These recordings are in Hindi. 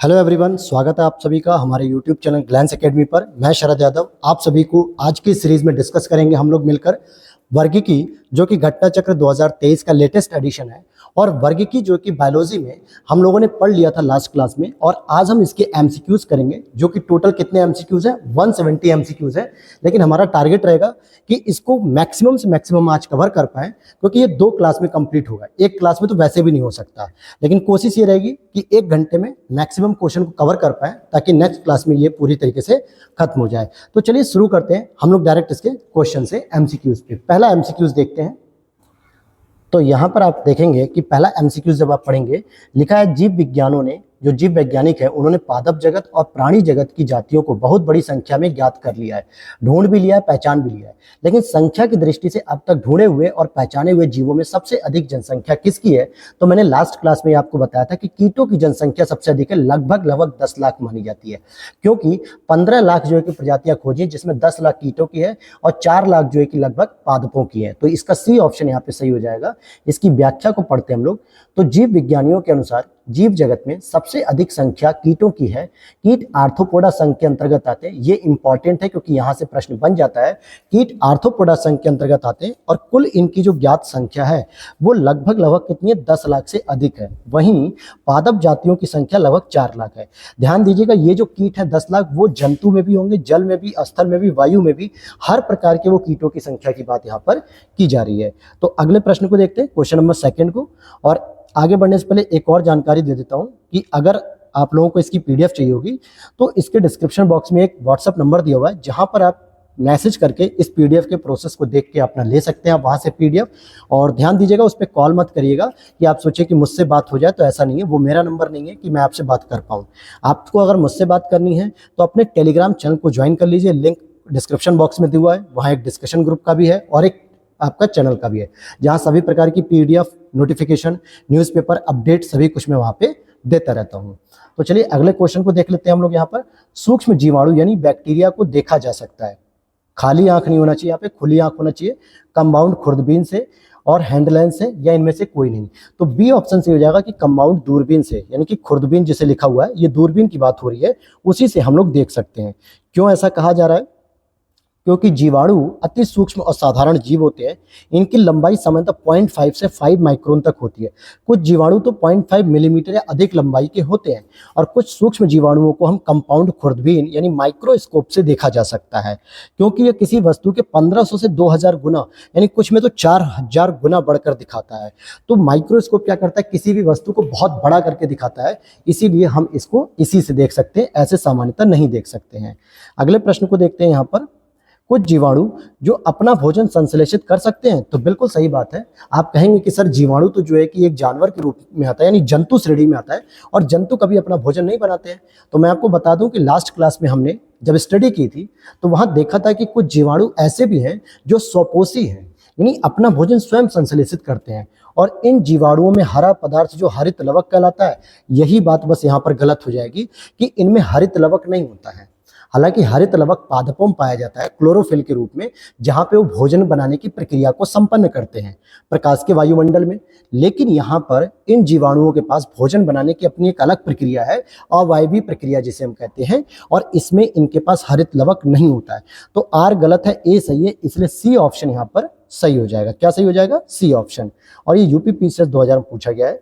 हेलो एवरीवन, स्वागत है आप सभी का हमारे यूट्यूब चैनल ग्लैंस एकेडमी पर। मैं शरद यादव आप सभी को आज की सीरीज में डिस्कस करेंगे हम लोग मिलकर वर्गीकी, जो कि घटना चक्र 2023 का लेटेस्ट एडिशन है। और वर्गीकी जो कि बायोलॉजी में हम लोगों ने पढ़ लिया था लास्ट क्लास में, और आज हम इसके एमसीक्यूज करेंगे, जो कि टोटल कितने एमसीक्यूज हैं, 170 एमसीक्यूज है। लेकिन हमारा टारगेट रहेगा कि इसको मैक्सिमम से मैक्सिमम आज कवर कर पाएं, क्योंकि ये 2 क्लास में कंप्लीट होगा। एक क्लास में तो वैसे भी नहीं हो सकता, लेकिन कोशिश ये रहेगी कि 1 घंटे में मैक्सिमम क्वेश्चन को कवर कर पाएं, ताकि नेक्स्ट क्लास में ये पूरी तरीके से खत्म हो जाए। तो चलिए शुरू करते हैं हम लोग डायरेक्ट इसके क्वेश्चन से, एमसीक्यूज पे। पहला एमसीक्यूज देखते हैं। तो यहाँ पर आप देखेंगे कि पहला एमसीक्यू जब आप पढ़ेंगे, लिखा है जीव विज्ञानों ने, जो जीव वैज्ञानिक है उन्होंने पादप जगत और प्राणी जगत की जातियों को बहुत बड़ी संख्या में ज्ञात कर लिया है, ढूंढ भी लिया है, पहचान भी लिया है। लेकिन संख्या की दृष्टि से अब तक ढूंढे हुए और पहचाने हुए जीवों में सबसे अधिक जनसंख्या किसकी है? तो मैंने लास्ट क्लास में आपको बताया था कि कीटों की जनसंख्या सबसे अधिक है, लगभग 10 लाख मानी जाती है, क्योंकि 15 लाख जो है कि प्रजातियां खोजी, जिसमें 10 लाख कीटों की है और 4 लाख जो है कि लगभग पादपों की है। तो इसका सी ऑप्शन यहाँ पे सही हो जाएगा। इसकी व्याख्या को पढ़ते हैं हम लोग। तो जीव विज्ञानियों के अनुसार जीव जगत में सबसे अधिक संख्या कीटों की है। कीट आर्थ्रोपोडा संघ के अंतर्गत आते हैं। ये इंपॉर्टेंट है, क्योंकि यहां से प्रश्न बन जाता है। कीट आर्थ्रोपोडा संघ के अंतर्गत आते हैं, और कुल इनकी जो ज्ञात संख्या है वो लगभग कितनी है? 10 लाख से अधिक है। वहीं पादप जातियों की संख्या लगभग 4 लाख है। ध्यान दीजिएगा, ये जो कीट है 10 लाख, वो जंतु में भी होंगे, जल में भी, स्थल में भी, वायु में भी, हर प्रकार के वो कीटों की संख्या की बात यहाँ पर की जा रही है। तो अगले प्रश्न को देखते हैं, क्वेश्चन नंबर 2 को। और आगे बढ़ने से पहले एक और जानकारी दे देता हूं कि अगर आप लोगों को इसकी पीडीएफ चाहिए होगी, तो इसके डिस्क्रिप्शन बॉक्स में एक व्हाट्सएप नंबर दिया हुआ है, जहां पर आप मैसेज करके इस पीडीएफ के प्रोसेस को देख के अपना ले सकते हैं आप वहां से पीडीएफ। और ध्यान दीजिएगा, उस पर कॉल मत करिएगा कि आप सोचिए कि मुझसे बात हो जाए, तो ऐसा नहीं है। वो मेरा नंबर नहीं है कि मैं आपसे बात कर पाऊँ। आपको अगर मुझसे बात करनी है तो अपने टेलीग्राम चैनल को ज्वाइन कर लीजिए, लिंक डिस्क्रिप्शन बॉक्स में दिया हुआ है। वहाँ एक डिस्कशन ग्रुप का भी है और एक आपका चैनल का भी है, जहाँ सभी प्रकार की पीडीएफ, नोटिफिकेशन, न्यूज़पेपर, अपडेट सभी कुछ मैं वहाँ पे देता रहता हूँ। तो चलिए अगले क्वेश्चन को देख लेते हैं हम लोग। यहाँ पर सूक्ष्म जीवाणु यानी बैक्टीरिया को देखा जा सकता है। खाली आंख नहीं होना चाहिए, यहाँ पे खुली आंख होना चाहिए। कंपाउंड खुर्दबीन से और हैंड लेंस से, या इनमें से कोई नहीं। तो बी ऑप्शन से हो जाएगा कि कंपाउंड दूरबीन से, यानी कि खुर्दबीन जिसे लिखा हुआ है, ये दूरबीन की बात हो रही है, उसी से हम लोग देख सकते हैं। क्यों ऐसा कहा जा रहा है? क्योंकि जीवाणु अति सूक्ष्म और साधारण जीव होते हैं। इनकी लंबाई सामान्यतः 0.5 से 5 माइक्रोन तक होती है। कुछ जीवाणु तो 0.5 मिलीमीटर या अधिक लंबाई के होते हैं, और कुछ सूक्ष्म जीवाणुओं को हम कंपाउंड खुर्दबीन यानी माइक्रोस्कोप से देखा जा सकता है, क्योंकि यह किसी वस्तु के 1500 से 2000 गुना, यानी कुछ में तो 4000 गुना बढ़कर दिखाता है। तो माइक्रोस्कोप क्या करता है? किसी भी वस्तु को बहुत बड़ा करके दिखाता है, इसीलिए हम इसको इसी से देख सकते हैं, ऐसे सामान्यतः नहीं देख सकते हैं। अगले प्रश्न को देखते हैं। यहाँ पर कुछ जीवाणु जो अपना भोजन संश्लेषित कर सकते हैं, तो बिल्कुल सही बात है। आप कहेंगे कि सर जीवाणु तो जो है कि एक जानवर के रूप में आता है, यानी जंतु श्रेणी में आता है, और जंतु कभी अपना भोजन नहीं बनाते हैं। तो मैं आपको बता दूं कि लास्ट क्लास में हमने जब स्टडी की थी, तो वहां देखा था कि कुछ जीवाणु ऐसे भी हैं जो स्वपोषी हैं, यानी अपना भोजन स्वयं संश्लेषित करते हैं। और इन जीवाणुओं में हरा पदार्थ जो हरित लवक कहलाता है, यही बात बस यहाँ पर गलत हो जाएगी कि इनमें हरित लवक नहीं होता है। हालांकि हरित लवक पादपों में पाया जाता है क्लोरोफिल के रूप में, जहां पे वो भोजन बनाने की प्रक्रिया को संपन्न करते हैं प्रकाश के वायुमंडल में। लेकिन यहाँ पर इन जीवाणुओं के पास भोजन बनाने की अपनी एक अलग प्रक्रिया है, अवायवीय प्रक्रिया जिसे हम कहते हैं, और इसमें इनके पास हरित लवक नहीं होता है। तो आर गलत है, ए सही है, इसलिए सी ऑप्शन यहाँ पर सही हो जाएगा। क्या सही हो जाएगा? C option. और ये यूपी पीसीएस 2000 में पूछा गया है।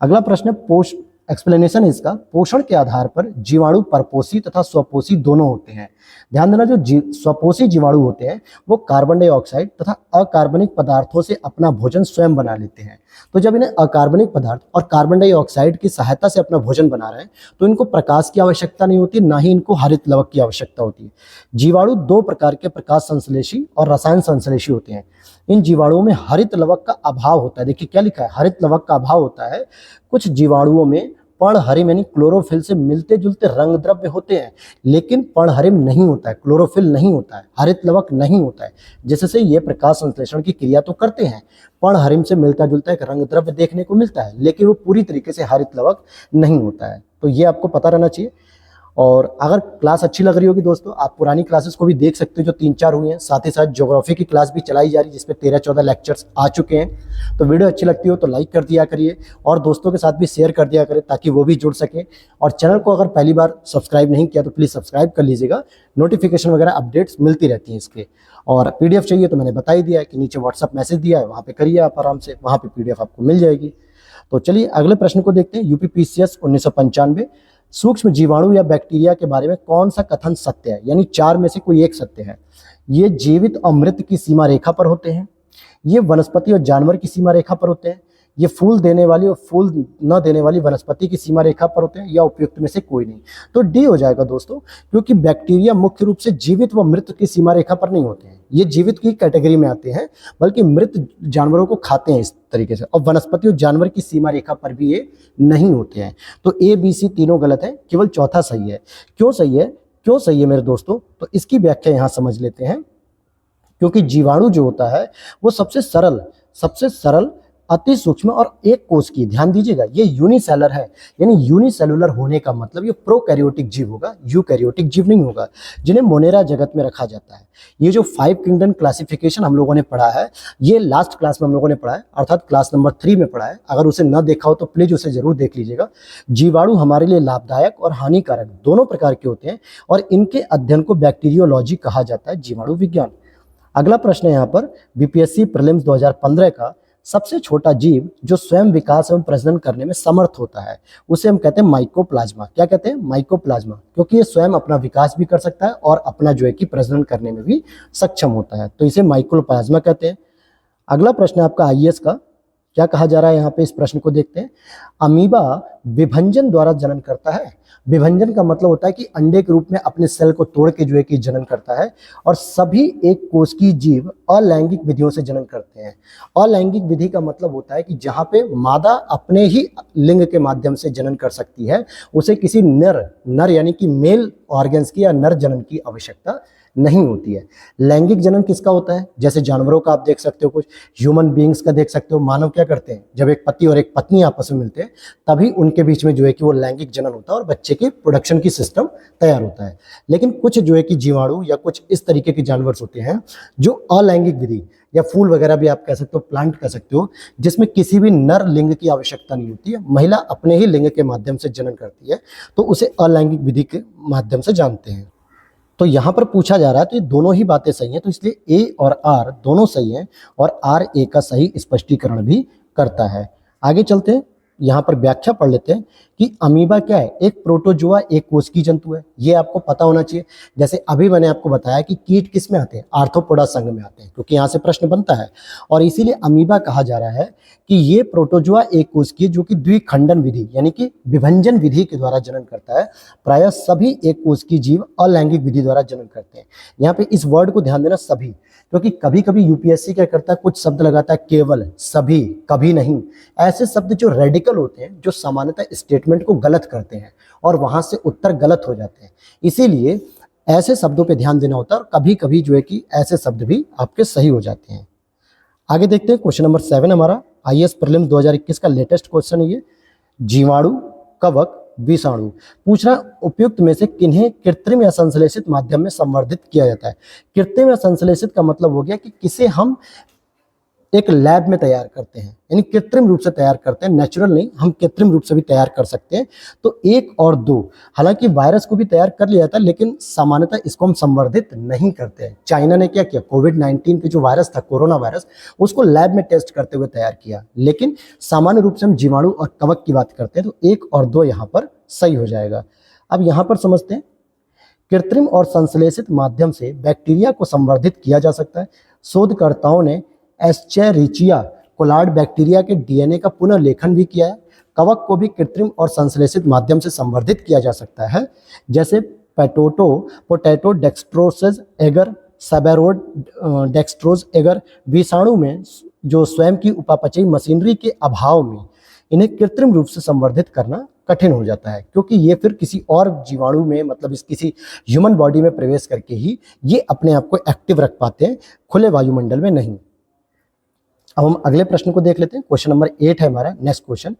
अगला प्रश्न है, एक्सप्लेनेशन है इसका, पोषण के आधार पर जीवाणु परपोषी तथा स्वपोषी दोनों होते हैं। ध्यान देना, जो स्वपोषी जीवाणु होते हैं वो कार्बन डाइऑक्साइड तथा अकार्बनिक पदार्थों से अपना भोजन स्वयं बना लेते हैं। तो जब इन्हें अकार्बनिक पदार्थ और कार्बन डाइऑक्साइड की सहायता से अपना भोजन बना रहे हैं, तो इनको प्रकाश की आवश्यकता नहीं होती, ना ही इनको हरित लवक की आवश्यकता होती है। जीवाणु 2 प्रकार के प्रकाश संश्लेषी और रसायन संश्लेषी होते हैं। इन जीवाणुओं में हरित लवक का अभाव होता है। देखिए क्या लिखा है, हरित लवक का अभाव होता है। कुछ जीवाणुओं में पर्णहरिम यानी क्लोरोफिल से मिलते जुलते रंग द्रव्य होते हैं, लेकिन पर्णहरिम नहीं होता है, क्लोरोफिल नहीं होता है, हरित लवक नहीं होता है, जिससे ये प्रकाश संश्लेषण की क्रिया तो करते हैं। पर्णहरिम से मिलता जुलता एक रंग द्रव्य देखने को मिलता है, लेकिन वो पूरी तरीके से हरित लवक नहीं होता है। तो ये आपको पता रहना चाहिए। और अगर क्लास अच्छी लग रही होगी दोस्तों, आप पुरानी क्लासेस को भी देख सकते हो जो 3-4 हुई हैं। साथ ही साथ ज्योग्राफी की क्लास भी चलाई जा रही है जिसपे 13-14 लेक्चर्स आ चुके हैं। तो वीडियो अच्छी लगती हो तो लाइक कर दिया करिए और दोस्तों के साथ भी शेयर कर दिया करें ताकि वो भी जुड़ सकें। और चैनल को अगर पहली बार सब्सक्राइब नहीं किया तो प्लीज़ सब्सक्राइब कर लीजिएगा, नोटिफिकेशन वगैरह अपडेट्स मिलती रहती हैं इसके। और पीडीएफ चाहिए तो मैंने बता ही दिया है कि नीचे व्हाट्सअप मैसेज दिया है, वहाँ पे करिए आप आराम से, वहाँ पे पीडीएफ आपको मिल जाएगी। तो चलिए अगले प्रश्न को देखते हैं। यूपीपीसीएस 1995, सूक्ष्म जीवाणु या बैक्टीरिया के बारे में कौन सा कथन सत्य है, यानी 4 में से कोई एक सत्य है। ये जीवित और मृत की सीमा रेखा पर होते हैं, ये वनस्पति और जानवर की सीमा रेखा पर होते हैं, ये फूल देने वाली और फूल न देने वाली वनस्पति की सीमा रेखा पर होते हैं, या उपयुक्त में से कोई नहीं। तो डी हो जाएगा दोस्तों, क्योंकि बैक्टीरिया मुख्य रूप से जीवित व मृत की सीमा रेखा पर नहीं होते हैं, ये जीवित की कैटेगरी में आते हैं, बल्कि मृत जानवरों को खाते हैं इस तरीके से। और वनस्पति और जानवर की सीमा रेखा पर भी ये नहीं होते हैं। तो ए बी सी तीनों गलत है, केवल चौथा सही है। क्यों सही है, क्यों सही है मेरे दोस्तों, तो इसकी व्याख्या यहाँ समझ लेते हैं। क्योंकि जीवाणु जो होता है वो सबसे सरल अति सूक्ष्म और एक कोश की, ध्यान दीजिएगा, ये यूनिसेलर है। यानी यूनिसेलुलर होने का मतलब ये प्रोकैरियोटिक जीव होगा, यूकैरियोटिक जीव नहीं होगा, जिन्हें मोनेरा जगत में रखा जाता है। ये जो 5 किंगडम क्लासिफिकेशन हम लोगों ने पढ़ा है, ये लास्ट क्लास में हम लोगों ने पढ़ा है, अर्थात क्लास नंबर 3 में पढ़ा है। अगर उसे न देखा हो तो प्लीज उसे जरूर देख लीजिएगा। जीवाणु हमारे लिए लाभदायक और हानिकारक दोनों प्रकार के होते हैं और इनके अध्ययन को बैक्टीरियोलॉजी कहा जाता है, जीवाणु विज्ञान। अगला प्रश्न है यहाँ पर बीपीएससी प्रीलिम्स 2015 का, सबसे छोटा जीव जो स्वयं विकास एवं प्रजनन करने में समर्थ होता है उसे हम कहते हैं माइकोप्लाज्मा। क्या कहते हैं, माइकोप्लाज्मा, क्योंकि ये स्वयं अपना विकास भी कर सकता है और अपना जो है कि प्रजनन करने में भी सक्षम होता है, तो इसे माइकोप्लाज्मा कहते हैं। अगला प्रश्न है आपका आईएएस का, क्या कहा जा रहा है यहाँ पे, इस प्रश्न को देखते हैं। अमीबा विभंजन द्वारा जनन करता है। विभंजन का मतलब होता है कि अंडे के रूप में अपने सेल को तोड़ के जो है कि जनन करता है। और सभी एक कोशिकीय जीव अलैंगिक विधियों से जनन करते हैं। अलैंगिक विधि का मतलब होता है कि जहाँ पे मादा अपने ही लिंग के माध्यम से जनन कर सकती है, उसे किसी नर यानी कि मेल ऑर्गन्स की या नर जनन की आवश्यकता नहीं होती है। लैंगिक जनन किसका होता है, जैसे जानवरों का आप देख सकते हो, कुछ ह्यूमन बीइंग्स का देख सकते हो। मानव क्या करते हैं, जब एक पति और एक पत्नी आपस में मिलते हैं तभी उनके बीच में जो है कि वो लैंगिक जनन होता है और बच्चे के प्रोडक्शन की सिस्टम तैयार होता है। लेकिन कुछ जो है कि जीवाणु या कुछ इस तरीके के जानवर होते हैं जो अलैंगिक विधि, या फूल वगैरह भी आप कह सकते हो, प्लांट कह सकते हो, जिसमें किसी भी नर लिंग की आवश्यकता नहीं होती है, महिला अपने ही लिंग के माध्यम से जनन करती है, तो उसे अलैंगिक विधि के माध्यम से जानते हैं। तो यहाँ पर पूछा जा रहा है, तो ये दोनों ही बातें सही हैं, तो इसलिए ए और आर दोनों सही हैं और आर ए का सही स्पष्टीकरण भी करता है। आगे चलते हैं, यहाँ पर व्याख्या पढ़ लेते हैं कि अमीबा क्या है, एक प्रोटोजोआ, एक कोशिकीय जंतु है। ये आपको पता होना चाहिए। जैसे अभी मैंने आपको बताया कि कीट किस में आते हैं, आर्थ्रोपोडा संघ में आते हैं, क्योंकि यहाँ से प्रश्न बनता है। और इसीलिए अमीबा कहा जा रहा है कि ये प्रोटोजोआ एक कोशिकीय जो कि द्विखंडन विधि यानी कि विभंजन विधि के द्वारा जनन करता है। प्रायः सभी एक कोशिकीय जीव अलैंगिक विधि द्वारा जनन करते हैं। यहाँ पे इस वर्ड को ध्यान देना, सभी, क्योंकि कभी कभी यूपीएससी क्या करता है, कुछ शब्द लगाता है केवल, सभी, कभी नहीं। ऐसे शब्द जो रेडिकल होते हैं, जो सामान्यतः स्टेटमेंट को गलत करते हैं और वहां से उत्तर गलत हो जाते हैं, इसीलिए ऐसे शब्दों पे ध्यान देना होता है। और कभी कभी जो है कि ऐसे शब्द भी आपके सही हो जाते हैं। आगे देखते हैं क्वेश्चन नंबर 7 हमारा आईएएस प्रीलिम्स 2021 का लेटेस्ट क्वेश्चन है ये। जीवाणु, कवक, विषाणु पूछ रहा, उपयुक्त में से किन्हें कृत्रिम या संश्लेषित माध्यम में संवर्धित किया जाता है। कृत्रिम या संश्लेषित का मतलब हो गया कि किसे हम एक लैब में तैयार करते हैं, यानी कृत्रिम रूप से तैयार करते हैं, नेचुरल नहीं, हम कृत्रिम रूप से भी तैयार कर सकते हैं। तो 1 और 2, हालांकि वायरस को भी तैयार कर लिया जाता है, लेकिन सामान्यतः इसको हम संवर्धित नहीं करते हैं। चाइना ने क्या किया, कोविड-19 के जो वायरस था, कोरोना वायरस, उसको लैब में टेस्ट करते हुए तैयार किया। लेकिन सामान्य रूप से हम जीवाणु और कवक की बात करते हैं, तो 1 और 2 यहाँ पर सही हो जाएगा। अब यहाँ पर समझते हैं, कृत्रिम और संश्लेषित माध्यम से बैक्टीरिया को संवर्धित किया जा सकता है। शोधकर्ताओं ने एस्चेरिचिया कोलार्ड बैक्टीरिया के डीएनए का पुनर्लेखन भी किया है। कवक को भी कृत्रिम और संश्लेषित माध्यम से संवर्धित किया जा सकता है, जैसे पोटैटो डेक्स्ट्रोसेज एगर, सैबेरोड डेक्स्ट्रोज एगर। विषाणु में जो स्वयं की उपापचयी मशीनरी के अभाव में इन्हें कृत्रिम रूप से संवर्धित करना कठिन हो जाता है, क्योंकि ये फिर किसी और जीवाणु में, मतलब इस किसी ह्यूमन बॉडी में प्रवेश करके ही ये अपने आप को एक्टिव रख पाते हैं, खुले वायुमंडल में नहीं। अब हम अगले प्रश्न को देख लेते हैं। क्वेश्चन नंबर 8 है हमारा नेक्स्ट क्वेश्चन।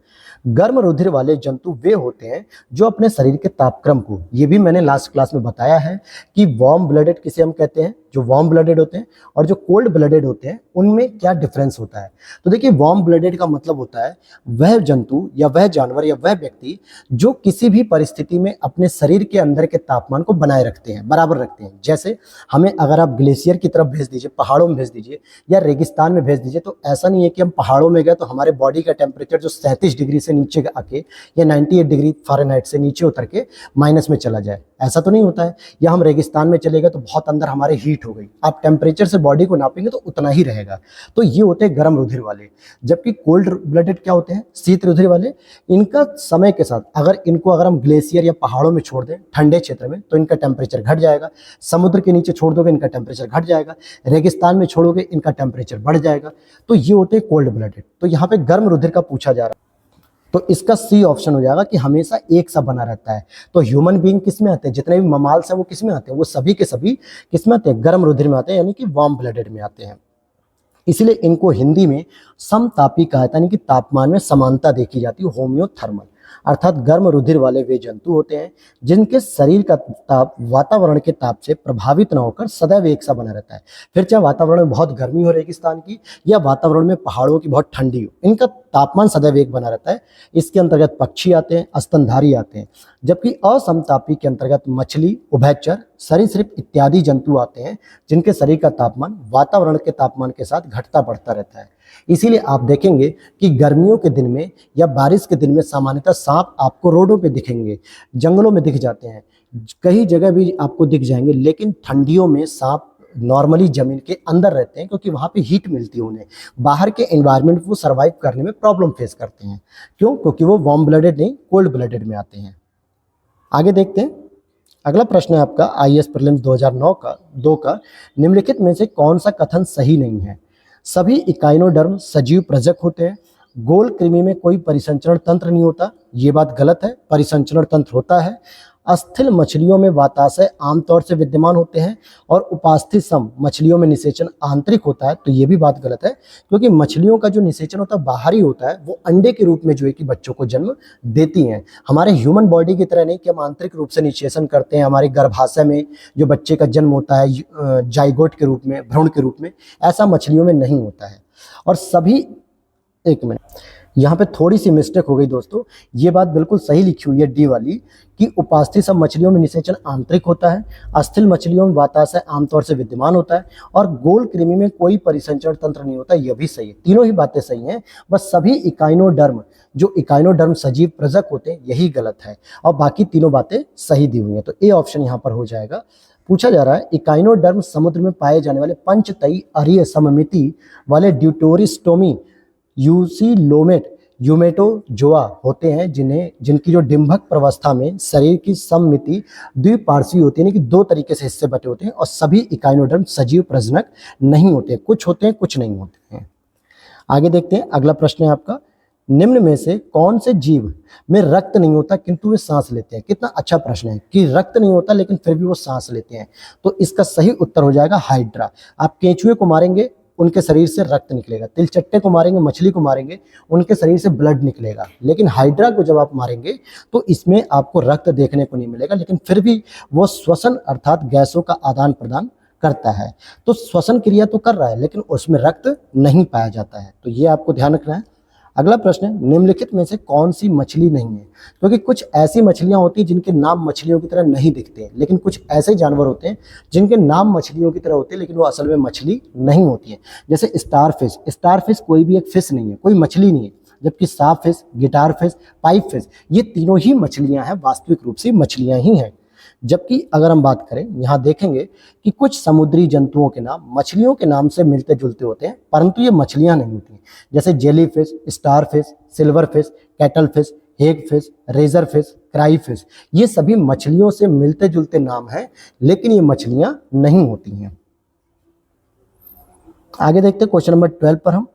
गर्म रुधिर वाले जंतु वे होते हैं जो अपने शरीर के तापक्रम को, ये भी मैंने लास्ट क्लास में बताया है कि वार्म ब्लडेड किसे हम कहते हैं, जो वार्म ब्लडेड होते हैं, और जो कोल्ड ब्लडेड होते हैं उनमें क्या डिफरेंस होता है। तो देखिए, वार्म ब्लडेड का मतलब होता है वह जंतु या वह जानवर या वह व्यक्ति जो किसी भी परिस्थिति में अपने शरीर के अंदर के तापमान को बनाए रखते हैं, बराबर रखते हैं। जैसे हमें अगर आप ग्लेशियर की तरफ भेज दीजिए, पहाड़ों में भेज दीजिए या रेगिस्तान में भेज दीजिए, तो ऐसा नहीं है कि हम पहाड़ों में गए तो हमारे बॉडी का टेम्परेचर जो 37 डिग्री से नीचे आके या 98 डिग्री फ़ारेनहाइट से नीचे उतर के माइनस में चला जाए, ऐसा तो नहीं होता है। या हम रेगिस्तान में चले गए तो बहुत अंदर हमारे हीट हो गई, आप टेम्परेचर से बॉडी को नापेंगे तो उतना ही रहेगा। तो ये होते हैं गर्म रुधिर वाले। जबकि कोल्ड ब्लडेड क्या होते हैं, शीत रुधिर वाले। इनका समय के साथ अगर हम ग्लेशियर या पहाड़ों में छोड़ दें ठंडे क्षेत्र में तो इनका टेम्परेचर घट जाएगा, समुद्र के नीचे छोड़ दोगे इनका टेम्परेचर घट जाएगा, रेगिस्तान में छोड़ोगे इनका टेम्परेचर बढ़ जाएगा। तो ये होते हैं कोल्ड ब्लडेड। तो यहाँ पे गर्म रुधिर का पूछा जा रहा है, तो इसका सी ऑप्शन हो जाएगा कि हमेशा एक सा बना रहता है। तो ह्यूमन बीइंग किस में आते हैं, जितने भी ममाल्स हैं वो किस में आते हैं, वो सभी के सभी किस में आते हैं, गर्म रुधिर में आते हैं, यानी कि वार्म ब्लडेड में आते हैं। इसलिए इनको हिंदी में समतापी कहा जाता है, यानी कि तापमान में समानता देखी जाती है, होम्योथर्मल। अर्थात गर्म रुधिर वाले वे जंतु होते हैं जिनके शरीर का ताप वातावरण के ताप से प्रभावित न होकर सदैव एक सा बना रहता है। फिर चाहे वातावरण में बहुत गर्मी हो रेगिस्तान की या वातावरण में पहाड़ों की बहुत ठंडी हो, इनका तापमान सदैव एक बना रहता है। इसके अंतर्गत पक्षी आते हैं, स्तनधारी आते हैं। जबकि असमतापी के अंतर्गत मछली, उभयचर, सरीसृप इत्यादि जंतु आते हैं जिनके शरीर का तापमान वातावरण के तापमान के साथ घटता बढ़ता रहता है। इसीलिए आप देखेंगे कि गर्मियों के दिन में या बारिश के दिन में सामान्यतः सांप आपको रोडों पे दिखेंगे, जंगलों में दिख जाते हैं, कई जगह भी आपको दिख जाएंगे। लेकिन ठंडियों में सांप नॉर्मली जमीन के अंदर रहते हैं क्योंकि वहाँ पे हीट मिलती है उन्हें। बाहर के एनवायरनमेंट को सर्वाइव करने में प्रॉब्लम फेस करते हैं। क्यों? क्योंकि वो वार्म ब्लडेड नहीं, कोल्ड ब्लडेड में आते हैं। आगे देखते हैं। अगला प्रश्न है आपका आईएएस प्रीलिम्स 2009 का निम्नलिखित में से कौन सा कथन सही नहीं है। सभी इकाइनोडर्म सजीव प्रजक होते हैं। गोल कृमि में कोई परिसंचरण तंत्र नहीं होता, ये बात गलत है, परिसंचरण तंत्र होता है। अस्थिल मछलियों में वाताशय आमतौर से विद्यमान होते हैं और उपास्थिसम मछलियों में निषेचन आंतरिक होता है, तो ये भी बात गलत है क्योंकि मछलियों का जो निषेचन होता है बाहरी होता है, वो अंडे के रूप में जो है कि बच्चों को जन्म देती हैं। हमारे ह्यूमन बॉडी की तरह नहीं कि हम आंतरिक रूप से निषेचन करते हैं, हमारे गर्भाशय में जो बच्चे का जन्म होता है जाइगोट के रूप में, भ्रूण के रूप में, ऐसा मछलियों में नहीं होता है। और सभी, एक मिनट, यहाँ पे थोड़ी सी मिस्टेक हो गई दोस्तों, ये बात बिल्कुल सही लिखी हुई है डी वाली कि उपास्थि मछलियों में निषेचन आंतरिक होता है, अस्थिल मछलियों में वाताशय आमतौर से विद्यमान होता है और गोल कृमि में कोई परिसंचरण तंत्र नहीं होता, यह भी सही है। तीनों ही बातें सही हैं, बस सभी इकाइनोडर्म, जो इकाइनोडर्म सजीव प्रजक होते हैं, यही गलत है और बाकी तीनों बातें सही दी हुई हैं। तो ए ऑप्शन यहाँ पर हो जाएगा। पूछा जा रहा है इकाइनोडर्म समुद्र में पाए जाने वाले पंचतई अरीय सममिति वाले ड्यूटोरिस्टोमी यूसिलोमेट यूमेटोजोआ होते हैं जिनकी जो डिंभक प्रवस्था में शरीर की सममिति द्विपार्श्वीय होती है, यानी कि दो तरीके से हिस्से बटे होते हैं और सभी इकाइनोडर्म सजीव प्रजनक नहीं होते, कुछ होते हैं कुछ नहीं होते हैं। आगे देखते हैं। अगला प्रश्न है आपका, निम्न में से कौन से जीव में रक्त नहीं होता किंतु वे सांस लेते हैं। कितना अच्छा प्रश्न है कि रक्त नहीं होता लेकिन फिर भी वो सांस लेते हैं। तो इसका सही उत्तर हो जाएगा हाइड्रा। आप केंचुए को मारेंगे उनके शरीर से रक्त निकलेगा, तिलचट्टे को मारेंगे, मछली को मारेंगे, उनके शरीर से ब्लड निकलेगा, लेकिन हाइड्रा को जब आप मारेंगे तो इसमें आपको रक्त देखने को नहीं मिलेगा, लेकिन फिर भी वो श्वसन अर्थात गैसों का आदान प्रदान करता है। तो श्वसन क्रिया तो कर रहा है लेकिन उसमें रक्त नहीं पाया जाता है, तो ये आपको ध्यान रखना है। अगला प्रश्न है, निम्नलिखित में से कौन सी मछली नहीं है। क्योंकि कुछ ऐसी मछलियां होती हैं जिनके नाम मछलियों की तरह नहीं दिखते हैं, लेकिन कुछ ऐसे जानवर होते हैं जिनके नाम मछलियों की तरह होते हैं लेकिन वो असल में मछली नहीं होती है। जैसे स्टार फिश, स्टार फिश कोई भी एक फिश नहीं है, कोई मछली नहीं है, जबकि साफ fish, guitar fish, pipe fish, ये तीनों ही मछलियां हैं, वास्तविक रूप से मछलियां ही हैं। जबकि अगर हम बात करें, यहाँ देखेंगे कि कुछ समुद्री जंतुओं के नाम मछलियों के नाम से मिलते जुलते होते हैं परंतु ये मछलियां नहीं होती। जैसे jelly fish, star fish, silver fish, cattle fish, hag fish, razor fish, cry fish, ये सभी मछलियों से मिलते जुलते नाम हैं लेकिन ये मछलियां नहीं होती हैं। आगे देखते हैं क्वेश्चन नंबर 12 पर हम,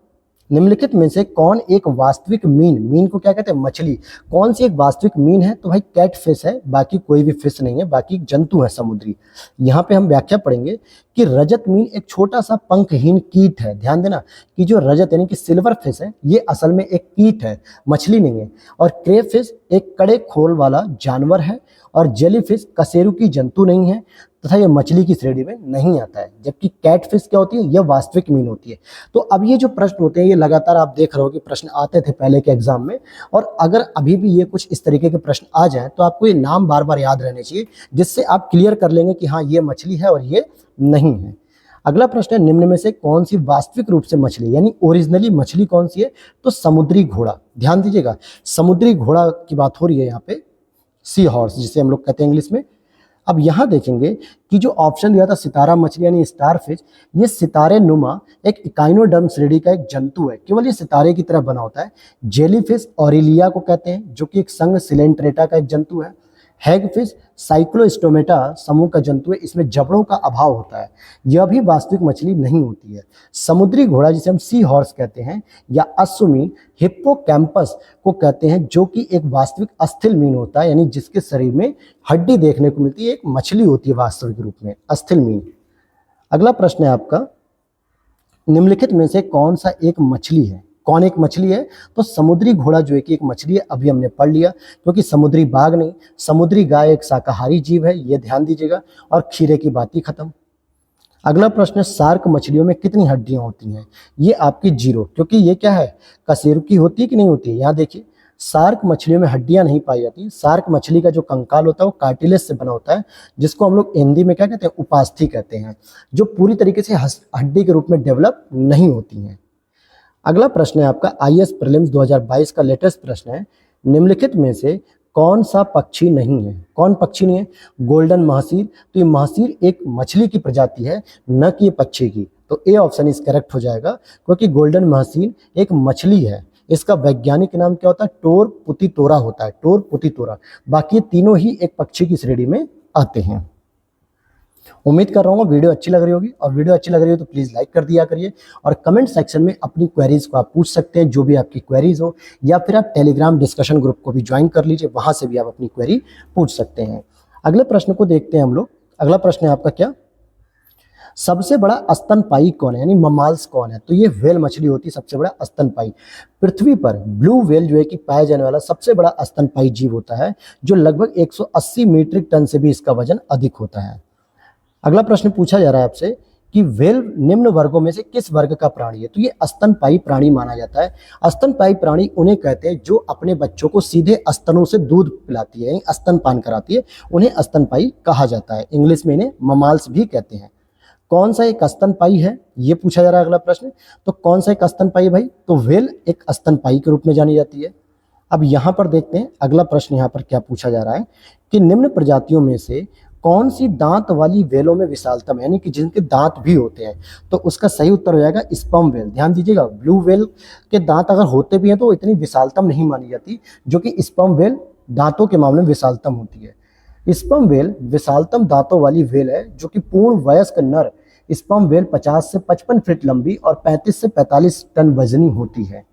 निम्नलिखित में से कौन एक वास्तविक मीन को क्या कहते हैं, मछली, कौन सी एक वास्तविक मीन है। तो भाई कैट फिश है, बाकी कोई भी फिश नहीं है, बाकी जंतु है समुद्री। यहाँ पे हम व्याख्या पढ़ेंगे कि रजत मीन एक छोटा सा पंखहीन कीट है। ध्यान देना कि जो रजत यानी कि सिल्वर फिश है ये असल में एक कीट है, मछली नहीं है। और क्रेफिश एक कड़े खोल वाला जानवर है। और जेलीफिश कशेरुकी जंतु नहीं है तथा ये मछली की श्रेणी में नहीं आता है। जबकि कैटफिश क्या होती है, यह वास्तविक मीन होती है। तो अब ये जो प्रश्न होते हैं ये लगातार आप देख रहे हो कि प्रश्न आते थे पहले के एग्जाम में, और अगर अभी भी ये कुछ इस तरीके के प्रश्न आ जाएं तो आपको ये नाम बार बार याद रहने चाहिए, जिससे आप क्लियर कर लेंगे कि हाँ ये मछली है और ये नहीं है। अगला प्रश्न है, निम्न में से कौन सी वास्तविक रूप से मछली यानी ओरिजिनली मछली कौन सी है? तो समुद्री घोड़ा। ध्यान दीजिएगा, समुद्री घोड़ा की बात हो रही है यहाँ पे, सी हॉर्स जिसे हम लोग कहते हैं इंग्लिश में। अब यहाँ देखेंगे कि जो ऑप्शन दिया था सितारा मछली यानी स्टार फिश, ये सितारे नुमा एक इकाइनोडर्म श्रेणी का एक जंतु है, केवल ये सितारे की तरह बना होता है। जेलीफिश ऑरिलिया को कहते हैं जो कि एक संघ सिलेंट्रेटा का एक जंतु है। हैगफिश साइक्लोस्टोमेटा समूह का जंतु है, इसमें जबड़ों का अभाव होता है, यह भी वास्तविक मछली नहीं होती है। समुद्री घोड़ा जिसे हम सी हॉर्स कहते हैं या अश्वमीन हिप्पोकैम्पस को कहते हैं, जो कि एक वास्तविक अस्थिल मीन होता है, यानी जिसके शरीर में हड्डी देखने को मिलती है, एक मछली होती है वास्तविक रूप में, अस्थिल मीन। अगला प्रश्न है आपका, निम्नलिखित में से कौन सा एक मछली है? कौन एक मछली है? तो समुद्री घोड़ा जो है कि एक मछली है, अभी हमने पढ़ लिया, क्योंकि समुद्री बाघ नहीं, समुद्री गाय एक शाकाहारी जीव है, ये ध्यान दीजिएगा। और खीरे की बात ही खत्म। अगला प्रश्न है, शार्क मछलियों में कितनी हड्डियां होती हैं? ये आपकी 0, क्योंकि ये क्या है, कशेरुकी होती है कि नहीं होती है। यहाँ देखिए, शार्क मछलियों में हड्डियां नहीं पाई जाती। शार्क मछली का जो कंकाल होता है वो कार्टिलेज से बना होता है, जिसको हम लोग हिंदी में क्या कहते हैं, उपास्थि कहते हैं, जो पूरी तरीके से हड्डी के रूप में डेवलप नहीं होती हैं। अगला प्रश्न है आपका आईएएस प्रीलिम्स 2022 का लेटेस्ट प्रश्न है, निम्नलिखित में से कौन सा पक्षी नहीं है? कौन पक्षी नहीं है? गोल्डन महसीर। तो ये महसीर एक मछली की प्रजाति है, न कि ये पक्षी की। तो ए ऑप्शन इस करेक्ट हो जाएगा, क्योंकि गोल्डन महसीर एक मछली है। इसका वैज्ञानिक नाम क्या होता है? टोर पुतितोरा होता है, टोर पुतितोरा। बाकी तीनों ही एक पक्षी की श्रेणी में आते हैं। उम्मीद कर रहा हूँ वीडियो अच्छी लग रही होगी, और वीडियो अच्छी लग रही हो तो प्लीज़ लाइक कर दिया करिए, और कमेंट सेक्शन में अपनी क्वेरीज को आप पूछ सकते हैं, जो भी आपकी क्वेरीज हो, या फिर आप टेलीग्राम डिस्कशन ग्रुप को भी ज्वाइन कर लीजिए, वहाँ से भी आप अपनी क्वेरी पूछ सकते हैं। अगले प्रश्न को देखते हैं हम लोग। अगला प्रश्न है आपका क्या, सबसे बड़ा स्तनपायी कौन है, यानी ममाल्स कौन है? तो ये व्हेल मछली होती है सबसे बड़ा स्तनपायी। पृथ्वी पर ब्लू व्हेल जो है कि पाया जाने वाला सबसे बड़ा स्तनपायी जीव होता है, जो लगभग 180 मीट्रिक टन से भी इसका वजन अधिक होता है। अगला प्रश्न पूछा जा रहा है आपसे कि व्हेल निम्न वर्गों में से किस वर्ग का प्राणी है? तो ये स्तनपायी प्राणी माना जाता है। स्तनपायी प्राणी उन्हें कहते हैं जो अपने बच्चों को सीधे स्तनों से दूध पिलाती है, यानी स्तनपान कराती है, उन्हें स्तनपायी कहा जाता है। इंग्लिश में इन्हें ममाल्स भी कहते हैं। कौन सा एक स्तनपायी है, ये पूछा जा रहा है अगला प्रश्न। तो कौन सा एक स्तनपायी भाई? तो व्हेल एक स्तनपायी के रूप में जानी जाती है। अब यहाँ पर देखते हैं अगला प्रश्न, यहाँ पर क्या पूछा जा रहा है कि निम्न प्रजातियों में से कौन सी दांत वाली व्हेलों में विशालतम है, यानी कि जिनके दांत भी होते हैं? तो उसका सही उत्तर हो जाएगा स्पर्म व्हेल। ध्यान दीजिएगा, ब्लू व्हेल के दांत अगर होते भी हैं तो इतनी विशालतम नहीं मानी जाती, जो कि स्पर्म व्हेल दांतों के मामले में विशालतम होती है। स्पर्म व्हेल विशालतम दांतों वाली व्हेल है, जो कि पूर्ण वयस्क नर स्पर्म व्हेल 50 से 55 फीट लंबी और 35 से 45 टन वजनी होती है।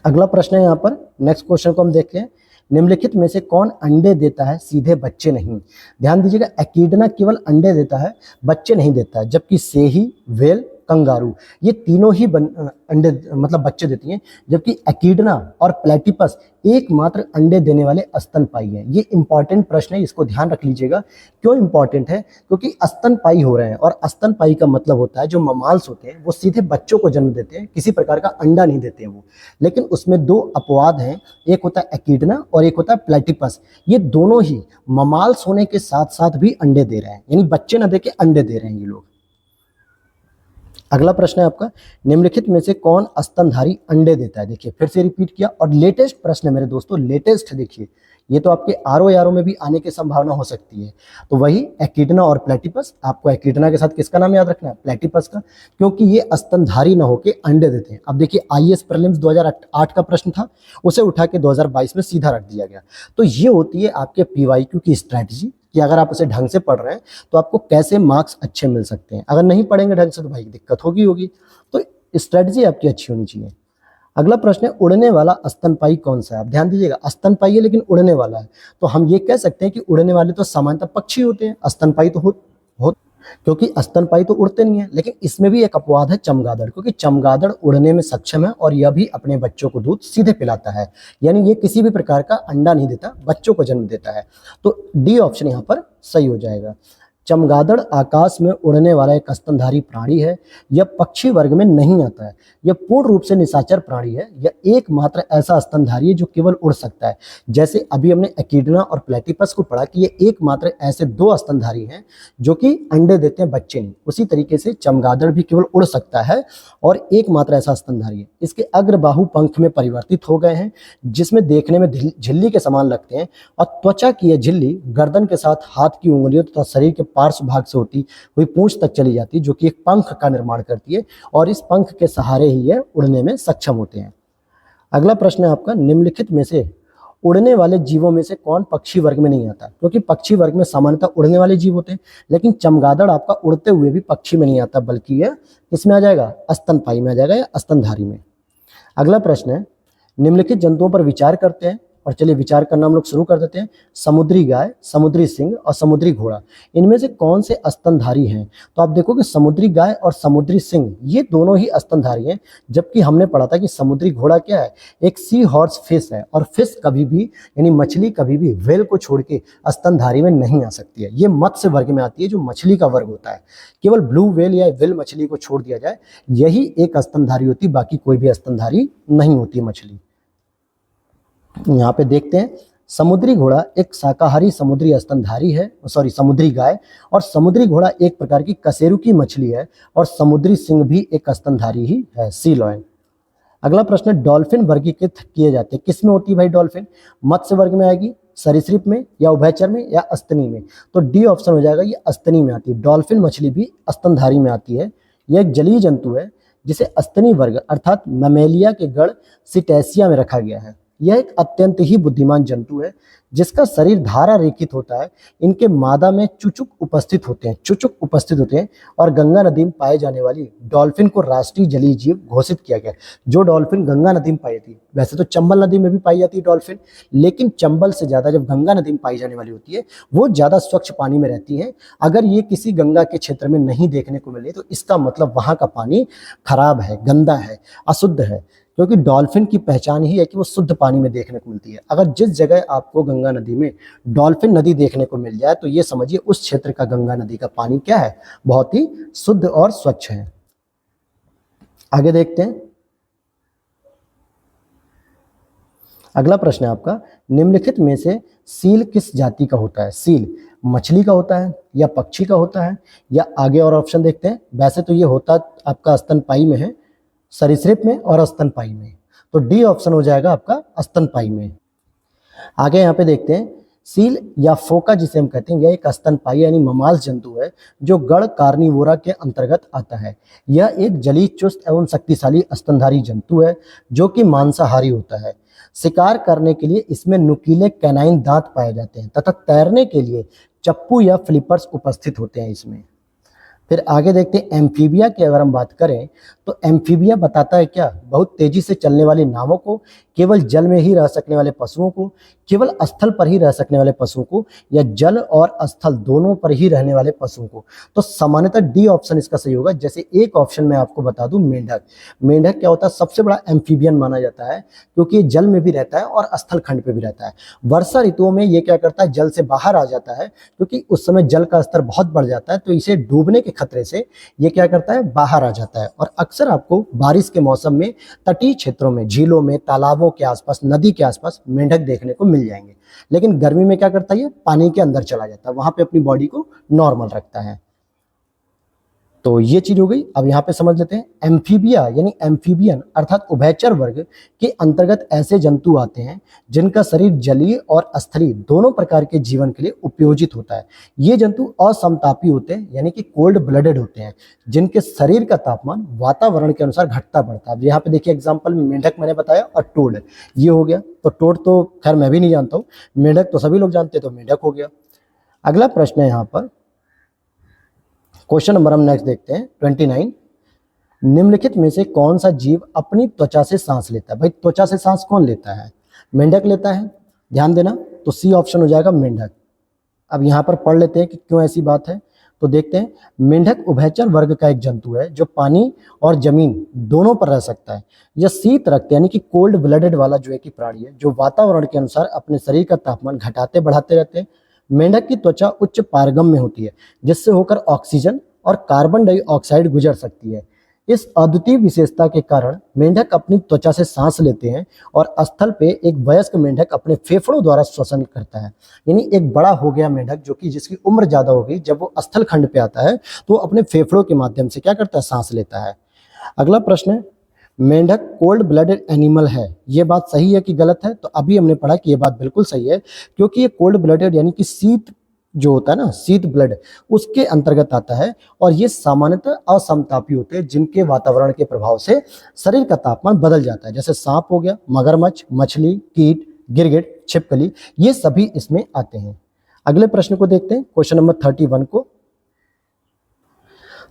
अगला प्रश्न है यहाँ पर, नेक्स्ट क्वेश्चन को हम देखते हैं, निम्नलिखित में से कौन अंडे देता है सीधे बच्चे नहीं? ध्यान दीजिएगा, एकीडना केवल अंडे देता है, बच्चे नहीं देता है, जबकि सेही, व्हेल, कंगारू ये तीनों ही अंडे मतलब बच्चे देती हैं, जबकि एकीडना और प्लेटिपस एकमात्र अंडे देने वाले स्तनपायी हैं। ये इंपॉर्टेंट प्रश्न है, इसको ध्यान रख लीजिएगा। क्यों इंपॉर्टेंट है? क्योंकि स्तनपायी हो रहे हैं, और स्तनपायी का मतलब होता है जो ममाल्स होते हैं वो सीधे बच्चों को जन्म देते हैं, किसी प्रकार का अंडा नहीं देते हैं वो। लेकिन उसमें 2 अपवाद हैं, एक होता है एकीडना और एक होता है प्लेटिपस। ये दोनों ही ममाल्स होने के साथ साथ भी अंडे दे रहे हैं, यानी बच्चे न दे के अंडे दे रहे हैं ये लोग। अगला प्रश्न है आपका, निम्नलिखित में से कौन स्तनधारी अंडे देता है? देखिए फिर से रिपीट किया, और लेटेस्ट प्रश्न है मेरे दोस्तों, लेटेस्ट। देखिए ये तो आपके आरओ में भी आने की संभावना हो सकती है। तो वही एकीडना और प्लेटिपस, आपको एकीडना के साथ किसका नाम याद रखना है? प्लेटिपस का, क्योंकि ये स्तनधारी न होके अंडे देते हैं। अब देखिए आईएएस प्रीलिम्स 2008 का प्रश्न था, उसे उठा के 2022 में सीधा रख दिया गया। तो ये होती है आपके पीवाईक्यू की स्ट्रैटेजी, कि अगर आप उसे ढंग से पढ़ रहे हैं तो आपको कैसे मार्क्स अच्छे मिल सकते हैं। अगर नहीं पढ़ेंगे ढंग से तो भाई दिक्कत होगी। तो स्ट्रैटेजी आपकी अच्छी होनी चाहिए। अगला प्रश्न है, उड़ने वाला स्तनपायी कौन सा है? आप ध्यान दीजिएगा, स्तनपायी है लेकिन उड़ने वाला है। तो हम ये कह सकते हैं कि उड़ने वाले तो सामान्यतः पक्षी होते हैं, स्तनपायी तो हो क्योंकि स्तनपायी तो उड़ते नहीं है, लेकिन इसमें भी एक अपवाद है चमगादड़, क्योंकि चमगादड़ उड़ने में सक्षम है और यह भी अपने बच्चों को दूध सीधे पिलाता है, यानी ये किसी भी प्रकार का अंडा नहीं देता, बच्चों को जन्म देता है। तो डी ऑप्शन यहाँ पर सही हो जाएगा। चमगादड़ आकाश में उड़ने वाला एक स्तनधारी प्राणी है। यह पक्षी वर्ग में नहीं आता है। यह पूर्ण रूप से निशाचर प्राणी है। यह एकमात्र ऐसा स्तनधारी है जो केवल उड़ सकता है। जैसे अभी हमने एकिडना और प्लेटिपस को पढ़ा कि ये एकमात्र ऐसे दो स्तनधारी हैं जो कि अंडे देते हैं, बच्चे नहीं। उसी तरीके से चमगादड़ भी केवल उड़ सकता है और एकमात्र ऐसा स्तनधारी है। इसके अग्रबाहु पंख में परिवर्तित हो गए हैं, जिसमें देखने में झिल्ली के समान लगते हैं, और त्वचा की यह झिल्ली गर्दन के साथ हाथ की उंगलियों तथा शरीर के पार्श्व भाग से होती हुई पूंछ तक चली जाती है, जो कि एक पंख का निर्माण करती है, और इस पंख के सहारे ही यह उड़ने में सक्षम होते हैं। अगला प्रश्न है आपका, निम्नलिखित में से उड़ने वाले जीवों में से कौन पक्षी वर्ग में नहीं आता? क्योंकि पक्षी वर्ग में सामान्यतः उड़ने वाले जीव होते हैं, लेकिन चमगादड़ आपका उड़ते हुए भी पक्षी में नहीं आता, बल्कि यह किसमें आ जाएगा? स्तनपायी में आ जाएगा या स्तनधारी में। अगला प्रश्न है, निम्नलिखित जंतुओं पर विचार करते हैं, और चलिए विचार करना हम लोग शुरू कर देते हैं। समुद्री गाय, समुद्री सिंह और समुद्री घोड़ा, इनमें से कौन से स्तनधारी हैं? तो आप देखो कि समुद्री गाय और समुद्री सिंह ये दोनों ही स्तनधारी हैं, जबकि हमने पढ़ा था कि समुद्री घोड़ा क्या है? एक सी हॉर्स फिश है, और फिश कभी भी यानी मछली कभी भी व्हेल को छोड़ के स्तनधारी में नहीं आ सकती है। ये मत्स्य वर्ग में आती है, जो मछली का वर्ग होता है। केवल ब्लू व्हेल या व्हेल मछली को छोड़ दिया जाए, यही एक स्तनधारी होती, बाकी कोई भी स्तनधारी नहीं होती मछली। यहाँ पे देखते हैं, समुद्री घोड़ा एक शाकाहारी समुद्री स्तनधारी है, समुद्री गाय, और समुद्री घोड़ा एक प्रकार की कशेरुकी मछली है, और समुद्री सिंह भी एक स्तनधारी ही है, सी लॉयन। अगला प्रश्न, डॉल्फिन वर्गीकृत किए जाते हैं, किस में होती है भाई डॉल्फिन? मत्स्य वर्ग में आएगी, सरीसृप में, या उभयचर में, या स्तनी में? तो डी ऑप्शन हो जाएगा, ये स्तनी में आती है। डॉल्फिन मछली भी स्तनधारी में आती है। यह एक जलीय जंतु है जिसे स्तनी वर्ग अर्थात ममेलिया के गण सिटेसिया में रखा गया है। यह एक अत्यंत ही बुद्धिमान जंतु है, जिसका शरीर धारा रेखित होता है। इनके मादा में चुचुक उपस्थित होते हैं, और गंगा नदी में पाए जाने वाली डॉल्फिन को राष्ट्रीय जलीय जीव घोषित किया गया। जो डॉल्फिन गंगा नदी में पाई जाती है, वैसे तो चंबल नदी में भी पाई जाती है डॉल्फिन, लेकिन चंबल से ज्यादा जब गंगा नदी में पाई जाने वाली होती है, वो ज्यादा स्वच्छ पानी में रहती है। अगर ये किसी गंगा के क्षेत्र में नहीं देखने को मिले, तो इसका मतलब वहां का पानी खराब है, गंदा है, अशुद्ध है, क्योंकि डॉल्फिन की पहचान ही है कि वो शुद्ध पानी में देखने को मिलती है। अगर जिस जगह आपको गंगा नदी में डॉल्फिन नदी देखने को मिल जाए, तो ये समझिए उस क्षेत्र का गंगा नदी का पानी क्या है? बहुत ही शुद्ध और स्वच्छ है। आगे देखते हैं। अगला प्रश्न है आपका, निम्नलिखित में से सील किस जाति का होता है? सील मछली का होता है, या पक्षी का होता है, या आगे और ऑप्शन देखते हैं। वैसे तो ये होता आपका स्तनपायी में है, सरीसृप में और स्तनपायी में। तो डी ऑप्शन हो जाएगा आपका स्तनपायी में। आगे यहाँ पे देखते हैं, सील या फोका जिसे हम कहते हैं, यह एक स्तनपायी यानी ममाल्स जंतु है, जो गण कार्निवोरा के अंतर्गत आता है। यह एक जलीय चुस्त एवं शक्तिशाली स्तनधारी जंतु है, जो कि मांसाहारी होता है। शिकार करने के लिए इसमें नुकीले कैनाइन दांत पाए जाते हैं, तथा तैरने के लिए चप्पू या फ्लिपर्स उपस्थित होते हैं इसमें। फिर आगे देखते हैं, एम्फीबिया की अगर हम बात करें, तो एम्फीबिया बताता है क्या? बहुत तेजी से चलने वाली नावों को, केवल जल में ही रह सकने वाले पशुओं को, केवल स्थल पर ही रह सकने वाले पशुओं को, या जल और स्थल दोनों पर ही रहने वाले पशुओं को। तो सामान्यतः डी ऑप्शन इसका सही होगा। जैसे एक ऑप्शन में आपको बता दूं, मेंढक। मेंढक क्या होता है? सबसे बड़ा एम्फीबियन माना जाता है, क्योंकि ये जल में भी रहता है और स्थल खंड पे भी रहता है। वर्षा ऋतुओं में ये क्या करता है? जल से बाहर आ जाता है, क्योंकि उस समय जल का स्तर बहुत बढ़ जाता है, तो इसे डूबने के खतरे से ये क्या करता है? बाहर आ जाता है। और अक्सर आपको बारिश के मौसम में तटीय क्षेत्रों में, झीलों में, तालाबों के आसपास, नदी के आसपास मेंढक देखने को मिल जाएंगे। लेकिन गर्मी में क्या करता है? ये पानी के अंदर चला जाता है, वहां पे अपनी बॉडी को नॉर्मल रखता है। तो ये चीज हो गई। अब यहाँ पे समझ लेते हैं, एम्फीबिया यानी एम्फीबियन अर्थात उभयचर वर्ग के अंतर्गत ऐसे जंतु आते हैं जिनका शरीर जलीय और स्थलीय दोनों प्रकार के जीवन के लिए उपयोजित होता है। ये जंतु असमतापी होते हैं, यानी कि कोल्ड ब्लडेड होते हैं, जिनके शरीर का तापमान वातावरण के अनुसार घटता बढ़ता है। यहाँ पे देखिए एग्जाम्पल, मेंढक मैंने बताया और टोड ये हो गया। तो टोड तो खैर मैं भी नहीं जानता हूँ, मेंढक तो सभी लोग जानते हैं, तो मेंढक हो गया। अगला प्रश्न है यहाँ पर, क्वेश्चन नंबर हम नेक्स्ट देखते हैं 29। निम्नलिखित में से कौन सा जीव अपनी त्वचा से सांस लेता है? भाई त्वचा से सांस कौन लेता है? मेंढक लेता है, ध्यान देना। तो सी ऑप्शन हो जाएगा मेंढक। अब यहाँ पर पढ़ लेते हैं कि क्यों ऐसी बात है। तो देखते हैं, मेंढक उभयचर वर्ग का एक जंतु है जो पानी और जमीन दोनों पर रह सकता है। यह शीत रक्त यानी कि कोल्ड ब्लडेड वाला जो है कि प्राणी है, जो वातावरण के अनुसार अपने शरीर का तापमान घटाते बढ़ाते रहते हैं। मेंढक की त्वचा उच्च पारगम्य होती है, जिससे होकर ऑक्सीजन और कार्बन डाइऑक्साइड गुजर सकती है। इस अद्वितीय विशेषता के कारण मेंढक अपनी त्वचा से सांस लेते हैं और स्थल पे एक वयस्क मेंढक अपने फेफड़ों द्वारा श्वसन करता है। यानी एक बड़ा हो गया मेंढक जो कि जिसकी उम्र ज्यादा हो गई, जब वो स्थल खंड पे आता है तो वो अपने फेफड़ों के माध्यम से क्या करता है, सांस लेता है। अगला प्रश्न है, मेंढक कोल्ड ब्लडेड एनिमल है, ये बात सही है कि गलत है? तो अभी हमने पढ़ा कि ये बात बिल्कुल सही है, क्योंकि ये कोल्ड ब्लडेड यानी कि शीत जो होता है ना, शीत ब्लड, उसके अंतर्गत आता है। और ये सामान्यतः असमतापी होते हैं, जिनके वातावरण के प्रभाव से शरीर का तापमान बदल जाता है, जैसे सांप हो गया, मगरमच्छ, मछली, कीट, गिरगिट, छिपकली, ये सभी इसमें आते हैं। अगले प्रश्न को देखते हैं, क्वेश्चन नंबर 31 को।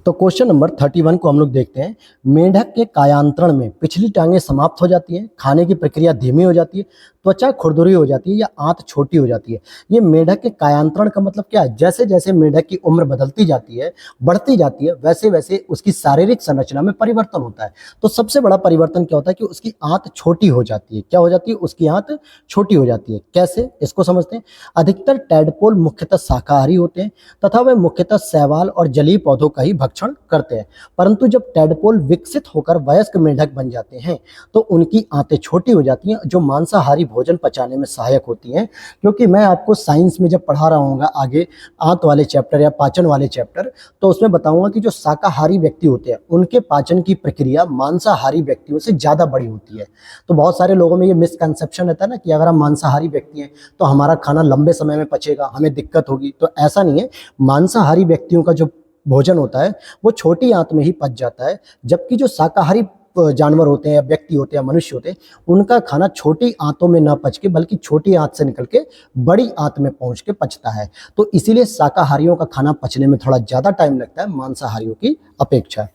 तो क्वेश्चन नंबर 31 को हम लोग देखते हैं, मेंढक के कायांतरण में पिछली टांगें समाप्त हो जाती हैं, खाने की प्रक्रिया धीमी हो जाती है, त्वचा खुरदुरी हो जाती है या आंत छोटी हो जाती है। ये मेंढक के कायांतरण का मतलब क्या है? जैसे जैसे मेंढक की उम्र बदलती जाती है, बढ़ती जाती है, वैसे वैसे उसकी शारीरिक संरचना में परिवर्तन होता है। तो सबसे बड़ा परिवर्तन क्या होता है कि उसकी आंत छोटी हो जाती है। क्या हो जाती है? उसकी आंत छोटी हो जाती है। कैसे, इसको समझते हैं। अधिकतर टैडपोल मुख्यतः शाकाहारी होते हैं तथा वे मुख्यतः शैवाल और जलीय पौधों का ही भक्षण करते हैं। परंतु जब टैडपोल विकसित होकर वयस्क मेंढक बन जाते हैं तो उनकी आंतें छोटी हो जाती हैं, जो मांसाहारी भोजन पचाने में सहायक होती हैं। क्योंकि मैं आपको साइंस में जब पढ़ा रहा हूँ आगे आंत वाले चैप्टर या पाचन वाले चैप्टर, तो उसमें बताऊंगा कि जो शाकाहारी व्यक्ति होते हैं उनके पाचन की प्रक्रिया मांसाहारी व्यक्तियों से ज़्यादा बड़ी होती है। तो बहुत सारे लोगों में ये मिसकंसेप्शन रहता है ना कि अगर हम मांसाहारी व्यक्ति हैं तो हमारा खाना लंबे समय में पचेगा, हमें दिक्कत होगी। तो ऐसा नहीं है। मांसाहारी व्यक्तियों का जो भोजन होता है वो छोटी आंत में ही पच जाता है, जबकि जो शाकाहारी जानवर होते हैं या व्यक्ति होते हैं, मनुष्य होते हैं, उनका खाना छोटी आंतों में ना पच के बल्कि छोटी आंत से निकल के बड़ी आंत में पहुंच के पचता है। तो इसीलिए शाकाहारियों का खाना पचने में थोड़ा ज़्यादा टाइम लगता है मांसाहारियों की अपेक्षा।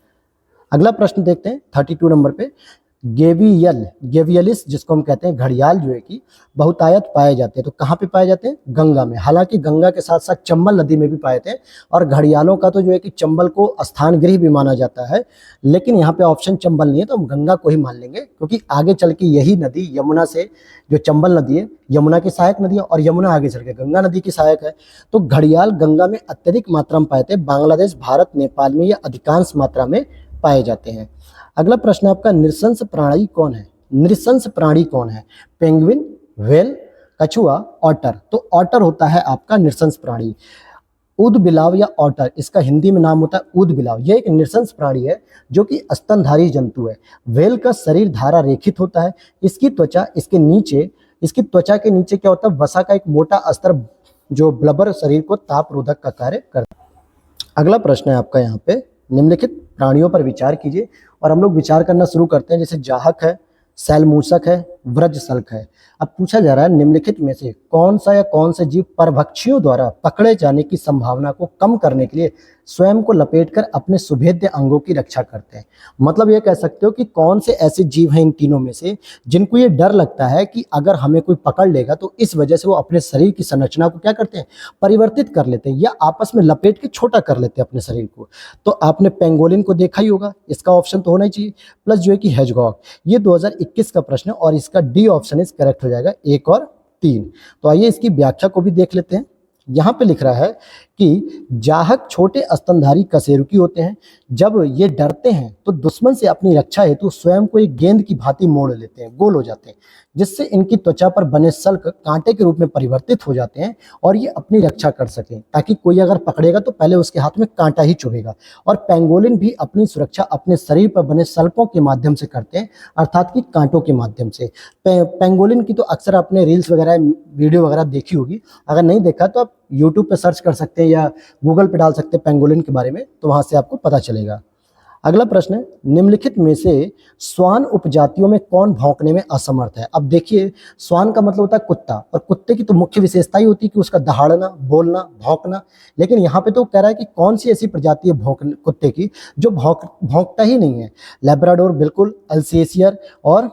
अगला प्रश्न देखते हैं 32 नंबर पे। गेवियलिस जिसको हम कहते हैं घड़ियाल जो है कि बहुतायत पाए जाते हैं। तो कहाँ पे पाए जाते हैं? गंगा में। हालांकि गंगा के साथ साथ चंबल नदी में भी पाए जाते हैं। और घड़ियालों का तो जो है कि चंबल को स्थान गृह भी माना जाता है, लेकिन यहाँ पे ऑप्शन चंबल नहीं है तो हम गंगा को ही मान लेंगे, क्योंकि आगे चल के यही नदी यमुना से, जो चंबल नदी है यमुना की सहायक नदी है और यमुना आगे चल के गंगा नदी की सहायक है। तो घड़ियाल गंगा में अत्यधिक मात्रा में पाए जाते हैं। बांग्लादेश, भारत, नेपाल में ये अधिकांश मात्रा में पाए जाते हैं। अगला प्रश्न आपका, नृशंस प्राणी कौन है? नृशंस प्राणी कौन है? पेंगुइन, व्हेल, कछुआ, ऑटर। तो ऑटर होता है आपका नृशंस प्राणी। ऊदबिलाव या ऑटर, इसका हिंदी में नाम होता है ऊदबिलाव। यह एक नृशंस प्राणी है जो कि स्तनधारी जंतु है। व्हेल का शरीर धारा रेखित होता है। इसकी त्वचा इसकी त्वचा के नीचे क्या होता है? वसा का एक मोटा अस्तर जो ब्लबर शरीर को ताप रोधक का कार्य करता है। अगला प्रश्न है आपका यहाँ पे, निम्नलिखित प्राणियों पर विचार कीजिए। और हम लोग विचार करना शुरू करते हैं। जैसे जाहक है, सैलमूसक है, व्रजसल्क है। अब पूछा जा रहा है निम्नलिखित में से कौन सा या कौन से जीव परभक्षियों द्वारा पकड़े जाने की संभावना को कम करने के लिए स्वयं को लपेटकर अपने सुभेद्य अंगों की रक्षा करते हैं। मतलब ये कह सकते हो कि कौन से ऐसे जीव हैं इन तीनों में से जिनको ये डर लगता है कि अगर हमें कोई पकड़ लेगा तो इस वजह से वो अपने शरीर की संरचना को क्या करते हैं? परिवर्तित कर लेते हैं या आपस में लपेट के छोटा कर लेते हैं अपने शरीर को। तो आपने पेंगोलिन को देखा ही होगा, इसका ऑप्शन तो होना ही चाहिए। प्लस जो है कि हेजहॉग। ये 2021 का प्रश्न है और इसका डी ऑप्शन इज करेक्ट हो जाएगा, 1 और 3। तो आइए इसकी व्याख्या को भी देख लेते हैं। यहाँ पे लिख रहा है कि जाहक छोटे स्तनधारी कशेरुकी होते हैं। जब ये डरते हैं तो दुश्मन से अपनी रक्षा हेतु स्वयं को एक गेंद की भांति मोड़ लेते हैं, गोल हो जाते हैं, जिससे इनकी त्वचा पर बने सल्क कांटे के रूप में परिवर्तित हो जाते हैं और ये अपनी रक्षा कर सकें, ताकि कोई अगर पकड़ेगा तो पहले उसके हाथ में कांटा ही चुभेगा। और पेंगोलिन भी अपनी सुरक्षा अपने शरीर पर बने सल्कों के माध्यम से करते हैं, अर्थात कि कांटों के माध्यम से। पेंगोलिन की तो अक्सर आपने रील्स वगैरह, वीडियो वगैरह देखी होगी। अगर नहीं देखा तो आप यूट्यूब पे सर्च कर सकते हैं या गूगल पे डाल सकते हैं पेंगोलिन के बारे में, तो वहां से आपको पता चलेगा। अगला प्रश्न है, निम्नलिखित में से श्वान उपजातियों में कौन भौंकने में असमर्थ है? अब देखिए, श्वान का मतलब होता है कुत्ता, और कुत्ते की तो मुख्य विशेषता ही होती है कि उसका दहाड़ना, बोलना, भौंकना। लेकिन यहाँ पे तो कह रहा है कि कौन सी ऐसी प्रजाति है कुत्ते की जो भौंकता ही नहीं है। लेब्राडोर बिल्कुल, अल्सेशियर और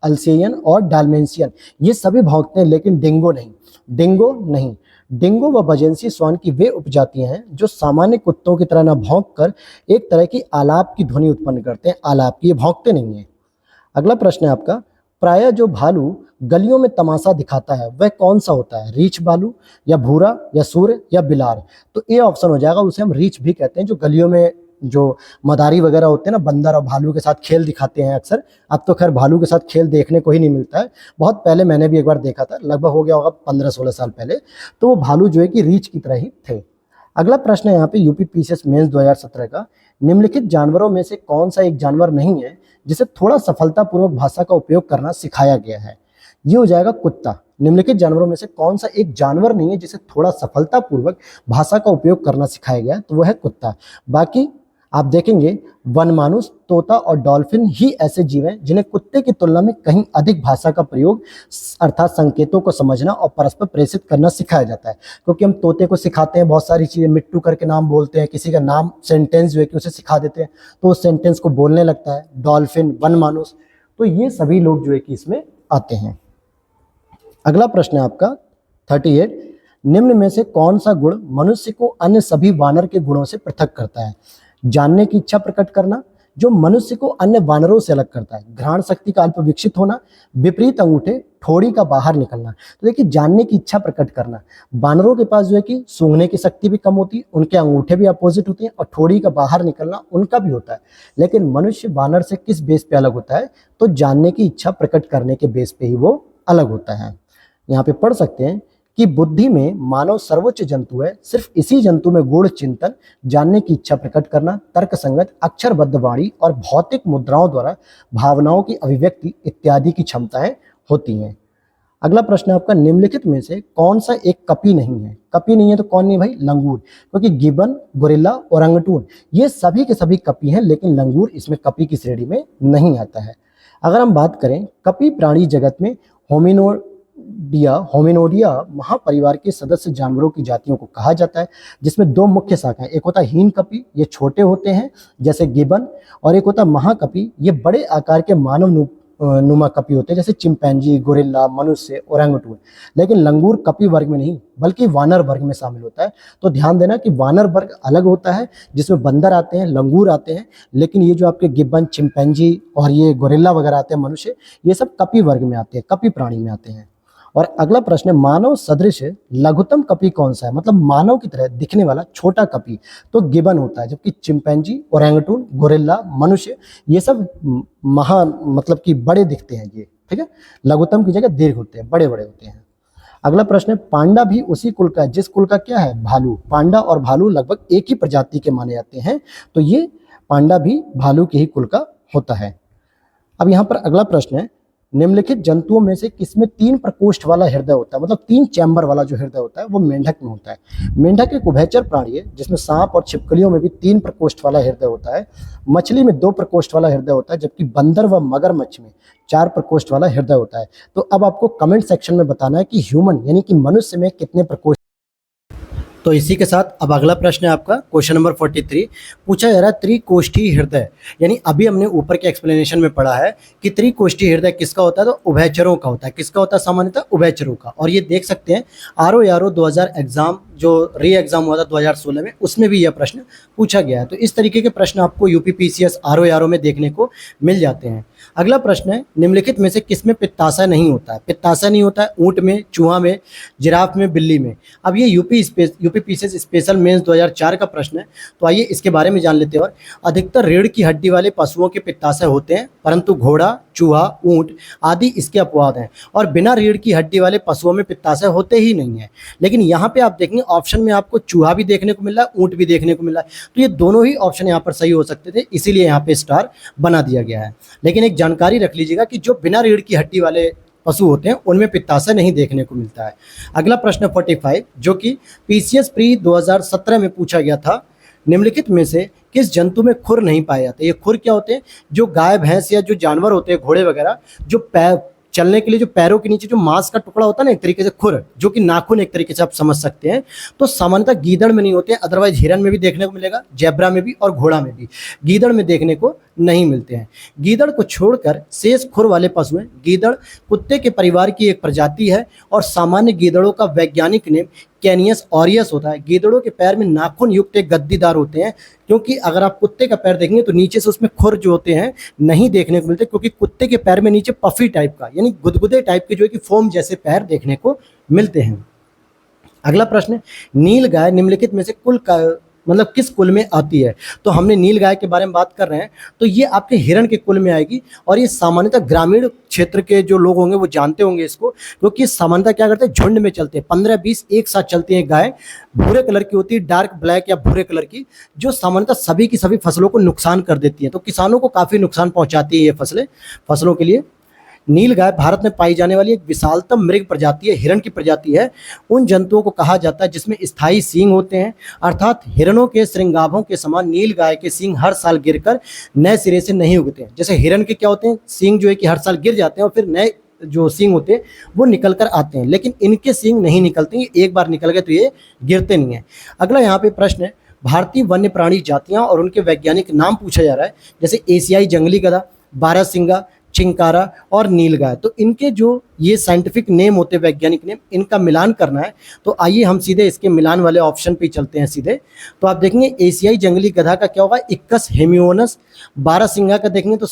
अल्सेशियन और डाल्मेशियन, ये सभी भौंकते हैं, लेकिन डिंगो नहीं। डिंगो नहीं। डिंगो व बजेंसी श्वान की वे उपजातियां हैं जो सामान्य कुत्तों की तरह न भौंक कर एक तरह की आलाप की ध्वनि उत्पन्न करते हैं, आलाप की, ये भौंकते नहीं हैं। अगला प्रश्न है आपका, प्रायः जो भालू गलियों में तमाशा दिखाता है वह कौन सा होता है? रीछ भालू या भूरा या सूर या बिलार? तो ए ऑप्शन हो जाएगा, उसे हम रीछ भी कहते हैं, जो गलियों में जो मदारी वगैरह होते हैं ना, बंदर और भालू के साथ खेल दिखाते हैं अक्सर। अब तो खैर भालू के साथ खेल देखने को ही नहीं मिलता है, बहुत पहले मैंने भी एक बार देखा था, लगभग हो गया होगा 15-16 साल पहले, तो वो भालू जो है कि रीछ की तरह ही थे। अगला प्रश्न है यहाँ पे यूपी पीसीएस मेंस 2017 का, निम्नलिखित जानवरों में से कौन सा एक जानवर नहीं है जिसे थोड़ा सफलतापूर्वक भाषा का उपयोग करना सिखाया गया है? ये हो जाएगा कुत्ता। निम्नलिखित जानवरों में से कौन सा एक जानवर नहीं है जिसे थोड़ा सफलतापूर्वक भाषा का उपयोग करना सिखाया गया है? तो वो है कुत्ता। बाकी आप देखेंगे वनमानुष, तोता और डॉल्फिन ही ऐसे जीव हैं जिन्हें कुत्ते की तुलना में कहीं अधिक भाषा का प्रयोग अर्थात संकेतों को समझना और परस्पर प्रेषित करना सिखाया जाता है। क्योंकि हम तोते को सिखाते हैं बहुत सारी चीज़ें, मिट्टू करके नाम बोलते हैं, किसी का नाम सेंटेंस जो है कि उसे सिखा देते हैं तो उस सेंटेंस को बोलने लगता है। डॉल्फिन, वनमानुष, तो ये सभी लोग जो है कि इसमें आते हैं। अगला प्रश्न है आपका 38, निम्न में से कौन सा गुण मनुष्य को अन्य सभी वानर के गुणों से पृथक करता है? जानने की इच्छा प्रकट करना, जो मनुष्य को अन्य वानरों से अलग करता है। घ्राण शक्ति का अल्प विकसित होना, विपरीत अंगूठे, ठोड़ी का बाहर निकलना। तो देखिए, जानने की इच्छा प्रकट करना, वानरों के पास जो है कि सूंघने की शक्ति भी कम होती है, उनके अंगूठे भी अपोजिट होते हैं और ठोड़ी का बाहर निकलना उनका भी होता है। लेकिन मनुष्य वानर से किस बेस पे अलग होता है? तो जानने की इच्छा प्रकट करने के बेस पे ही वो अलग होता है। यहाँ पे पढ़ सकते हैं कि बुद्धि में मानव सर्वोच्च जंतु है, सिर्फ इसी जंतु में गूढ़ चिंतन, जानने की इच्छा प्रकट करना, तर्क संगत अक्षरबद्ध वाणी और भौतिक मुद्राओं द्वारा भावनाओं की अभिव्यक्ति इत्यादि की क्षमताएं होती हैं। अगला प्रश्न है आपका, निम्नलिखित में से कौन सा एक कपी नहीं है? कपी नहीं है तो कौन नहीं भाई? लंगूर, क्योंकि गिबन, गोरिल्ला, ओरंगटून ये सभी के सभी कपी हैं, लेकिन लंगूर इसमें कपी की श्रेणी में नहीं आता है। अगर हम बात करें कपी प्राणी जगत में होमिनोडिया महापरिवार के सदस्य जानवरों की जातियों को कहा जाता है, जिसमें दो मुख्य शाखाएं, एक होता है हीन कपी, ये छोटे होते हैं जैसे गिबन, और एक होता है महाकपी, ये बड़े आकार के मानव नुमा कपी होते हैं जैसे चिंपैंजी, गोरिल्ला, मनुष्य, ओरंगटून। लेकिन लंगूर कपी वर्ग में नहीं बल्कि वानर वर्ग में शामिल होता है। तो ध्यान देना कि वानर वर्ग अलग होता है जिसमें बंदर आते हैं, लंगूर आते हैं, लेकिन ये जो आपके गिब्बन, चिंपैंजी और ये गोरिल्ला वगैरह आते हैं, मनुष्य, ये सब कपी वर्ग में आते हैं, कपी प्राणी में आते हैं। और अगला प्रश्न है, मानव सदृश लघुतम कपी कौन सा है? मतलब मानव की तरह दिखने वाला छोटा कपी तो गिबन होता है, जबकि चिंपैंजी, ओरंगटून, गोरिल्ला, मनुष्य ये सब मतलब कि बड़े दिखते हैं ये, ठीक है। लघुतम की जगह दीर्घ होते हैं, बड़े बड़े होते हैं। अगला प्रश्न है, पांडा भी उसी कुल का है जिस कुल का क्या है? भालू। पांडा और भालू लगभग एक ही प्रजाति के माने जाते हैं, तो ये पांडा भी भालू के ही कुल का होता है। अब यहाँ पर अगला प्रश्न है, निम्नलिखित जंतुओं में से किसमें 3 प्रकोष्ठ वाला हृदय होता है? मतलब 3 चैम्बर वाला जो हृदय होता है वो मेंढक में होता है। मेंढक एक उभयचर प्राणी है जिसमें सांप और छिपकलियों में भी 3 प्रकोष्ठ वाला हृदय होता है। मछली में 2 प्रकोष्ठ वाला हृदय होता है, जबकि बंदर व मगरमच्छ में 4 प्रकोष्ठ वाला हृदय होता है। तो अब आपको कमेंट सेक्शन में बताना है कि ह्यूमन यानी कि मनुष्य में कितने प्रकोष्ठ। तो इसी के साथ अब अगला प्रश्न है आपका, क्वेश्चन नंबर 43, पूछा जा रहा है त्रिकोष्ठी हृदय, यानी अभी हमने ऊपर के एक्सप्लेनेशन में पढ़ा है कि त्रिकोष्ठी हृदय किसका होता है? तो उभयचरों का होता है। किसका होता है? सामान्यतः उभयचरों का। और ये देख सकते हैं आरओ 2000 एग्जाम जो री एग्जाम हुआ था 2016 में, उसमें भी यह प्रश्न पूछा गया है। तो इस तरीके के प्रश्न आपको यूपीपीसीएस आरओ में देखने को मिल जाते हैं। अगला प्रश्न है, निम्नलिखित में से किसमें पित्ताशय नहीं होता है? पित्ताशय नहीं होता है ऊंट में, चूहा में, जिराफ में, बिल्ली में। अब ये यूपीपीसीएस स्पेशल मेंस 2004 का प्रश्न है, तो आइए इसके बारे में जान लेते हैं। और अधिकतर रीढ़ की हड्डी वाले पशुओं के पित्ताशय होते हैं, परंतु घोड़ा, चूहा, ऊंट आदि इसके अपवाद हैं। और बिना रीढ़ की हड्डी वाले पशुओं में पित्ताशय होते ही नहीं है। लेकिन यहाँ पे आप देखेंगे ऑप्शन में आपको चूहा भी देखने को मिल रहा है, ऊंट भी देखने को मिल रहा है, तो ये दोनों ही ऑप्शन यहाँ पर सही हो सकते थे, इसीलिए यहाँ पे स्टार बना दिया गया है। लेकिन एक जानकारी रख लीजिएगा कि जो बिना रीढ़ की हड्डी वाले पशु होते हैं उनमें पित्ताशय नहीं देखने को मिलता है। अगला प्रश्न 45 जो कि पीसीएस प्री 2017 में पूछा गया था, निम्नलिखित में से किस जंतु में खुर नहीं पाए जाते? ये खुर क्या होते हैं? जो गाय, भैंस या जो जानवर होते हैं, घोड़े वगैरह, जो चलने के लिए जो पैरों के नीचे जो मांस का टुकड़ा होता है ना, एक तरीके से खुर, जो कि नाखून एक तरीके से आप समझ सकते हैं, तो सामान्यतः गीदड़ में नहीं होते हैं। अदरवाइज हिरन में भी देखने को मिलेगा, जेब्रा में भी और घोड़ा में भी। गीदड़ में देखने को नहीं मिलते हैं। गीदड़ को छोड़कर शेष खुर वाले पशु हैं। गीदड़ कुत्ते के परिवार की एक प्रजाति है और सामान्य गीदड़ों का वैज्ञानिक नेम कैनियस ऑरियस होता है। गीदड़ों के पैर में नाखून युक्त एक गद्दीदार होते हैं, क्योंकि अगर आप कुत्ते का पैर देखेंगे तो नीचे से उसमें खुर जो होते हैं नहीं देखने को मिलते, क्योंकि कुत्ते के पैर में नीचे पफी टाइप का यानी गुदगुदे टाइप के जो है कि फोम जैसे पैर देखने को मिलते हैं। अगला प्रश्न है, नील गाय निम्नलिखित में से कुल का मतलब किस कुल में आती है? तो हमने नील गाय के बारे में बात कर रहे हैं, तो ये आपके हिरण के कुल में आएगी और ये सामान्यतः ग्रामीण क्षेत्र के जो लोग होंगे वो जानते होंगे इसको, क्योंकि सामान्यतः क्या करते हैं, झुंड में चलते हैं, 15-20 एक साथ चलती हैं। गाय भूरे कलर की होती है, डार्क ब्लैक या भूरे कलर की, जो सामान्यतः सभी की सभी फसलों को नुकसान कर देती है, तो किसानों को काफ़ी नुकसान पहुँचाती है ये फसलों के लिए। नील गाय भारत में पाई जाने वाली एक विशालतम मृग प्रजाति है, हिरण की प्रजाति है। उन जंतुओं को कहा जाता है जिसमें स्थायी सींग होते हैं, अर्थात हिरणों के श्रृंगाभों के समान नील गाय के सींग हर साल गिरकर नए सिरे से नहीं उगते हैं। जैसे हिरण के क्या होते हैं, सींग जो है कि हर साल गिर जाते हैं और फिर नए जो सींग होते हैं वो निकल कर आते हैं, लेकिन इनके सींग नहीं निकलते, ये एक बार निकल गए तो ये गिरते नहीं हैं। अगला यहाँ पे प्रश्न है, भारतीय वन्य प्राणी जातियाँ और उनके वैज्ञानिक नाम पूछा जा रहा है, जैसे एशियाई जंगली गधा, बारहसिंगा, चिंकारा और नीलगाय। तो इनके जो ये साइंटिफिक नेम होते हैं, वैज्ञानिक नेम, इनका मिलान करना है। तो आइए हम सीधे इसके मिलान वाले ऑप्शन पे चलते हैं सीधे। तो आप देखेंगे एशियाई जंगली गधा का क्या होगा, इक्कस हेमियोनस। बारहसिंगा का देखेंगे तो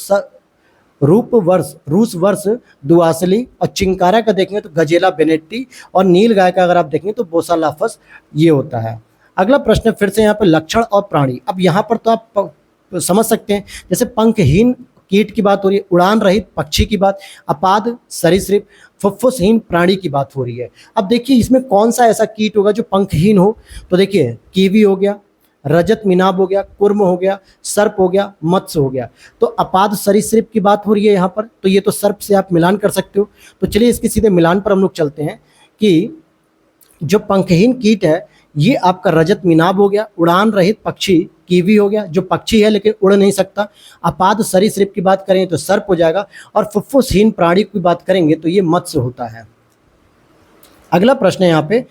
रूस वर्ष दुआसली, और चिंकारा का देखेंगे तो गजेला बेनेट्टी, और नीलगाय का अगर आप देखेंगे तो बोसालाफस ये होता है। अगला प्रश्न फिर से यहाँ पे लक्षण और प्राणी। अब यहाँ पर तो आप समझ सकते हैं, जैसे पंखहीन कीट की बात हो रही है, उड़ान रहित पक्षी की बात, अपाद सरीसृप, फुफ्फुसहीन प्राणी की बात हो रही है। अब देखिए इसमें कौन सा ऐसा कीट होगा जो पंखहीन हो, तो देखिए कीवी हो गया, रजत मिनाब हो गया, कुर्म हो गया, सर्प हो गया, मत्स्य हो गया। तो अपाद सरीसृप की बात हो रही है यहाँ पर, तो ये तो सर्प से आप मिलान कर सकते हो। तो चलिए इसके सीधे मिलान पर हम लोग चलते हैं कि जो पंखहीन कीट है ये आपका रजत मिनाब हो गया, उड़ान रहित पक्षी कीवी हो गया जो पक्षी है लेकिन उड़ नहीं सकता, अपाद सरीसृप की बात करें तो सर्प हो जाएगा, और फुफ्फुसहीन प्राणी की बात करेंगे तो ये मत्स्य होता है। अगला प्रश्न है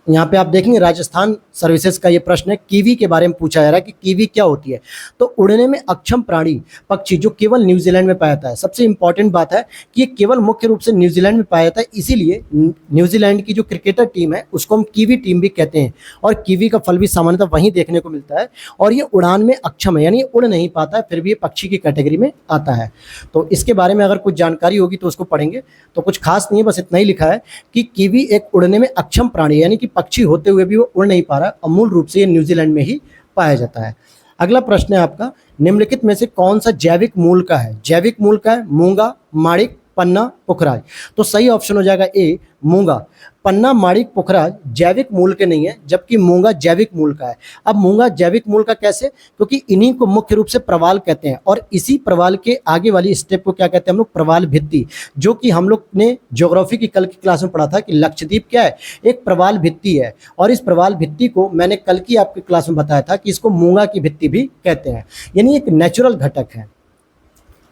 यहाँ पे आप देखेंगे राजस्थान सर्विसेज का ये प्रश्न है, कीवी के बारे में पूछा जा रहा है कि कीवी क्या होती है। तो उड़ने में अक्षम प्राणी पक्षी जो केवल न्यूजीलैंड में पाया जाता है। सबसे इंपॉर्टेंट बात है कि ये केवल मुख्य रूप से न्यूजीलैंड में पाया जाता है, इसीलिए न्यूजीलैंड की जो क्रिकेटर टीम है उसको हम कीवी टीम भी कहते हैं, और कीवी का फल भी सामान्यतः वहीं देखने को मिलता है। और ये उड़ान में अक्षम है, यानी उड़ नहीं पाता है, फिर भी ये पक्षी की कैटेगरी में आता है। तो इसके बारे में अगर कुछ जानकारी होगी तो उसको पढ़ेंगे। तो कुछ खास नहीं है, बस इतना ही लिखा है कि कीवी एक उड़ने में अक्षम प्राणी यानी कि पक्षी होते हुए भी वो उड़ नहीं पा रहा, और मूल रूप से ये न्यूजीलैंड में ही पाया जाता है। अगला प्रश्न है आपका, निम्नलिखित में से कौन सा जैविक मूल का है? जैविक मूल का है मूंगा, माणिक, पन्ना, पुखराज। तो सही ऑप्शन हो जाएगा ए मूंगा। पन्ना, माणिक, पुखराज जैविक मूल के नहीं है, जबकि मूंगा जैविक मूल का है। अब मूंगा जैविक मूल का कैसे? क्योंकि इन्हीं को मुख्य रूप से प्रवाल कहते हैं, और इसी प्रवाल के आगे वाली स्टेप को क्या कहते हैं हम लोग? प्रवाल भित्ति, जो कि हम लोग ने ज्योग्राफी की कल की क्लास में पढ़ा था कि लक्षद्वीप क्या है? एक प्रवाल भित्ति है, और इस प्रवाल भित्ति को मैंने कल की आपकी क्लास में बताया था कि इसको मूंगा की भित्ति भी कहते हैं, यानी एक नेचुरल घटक है।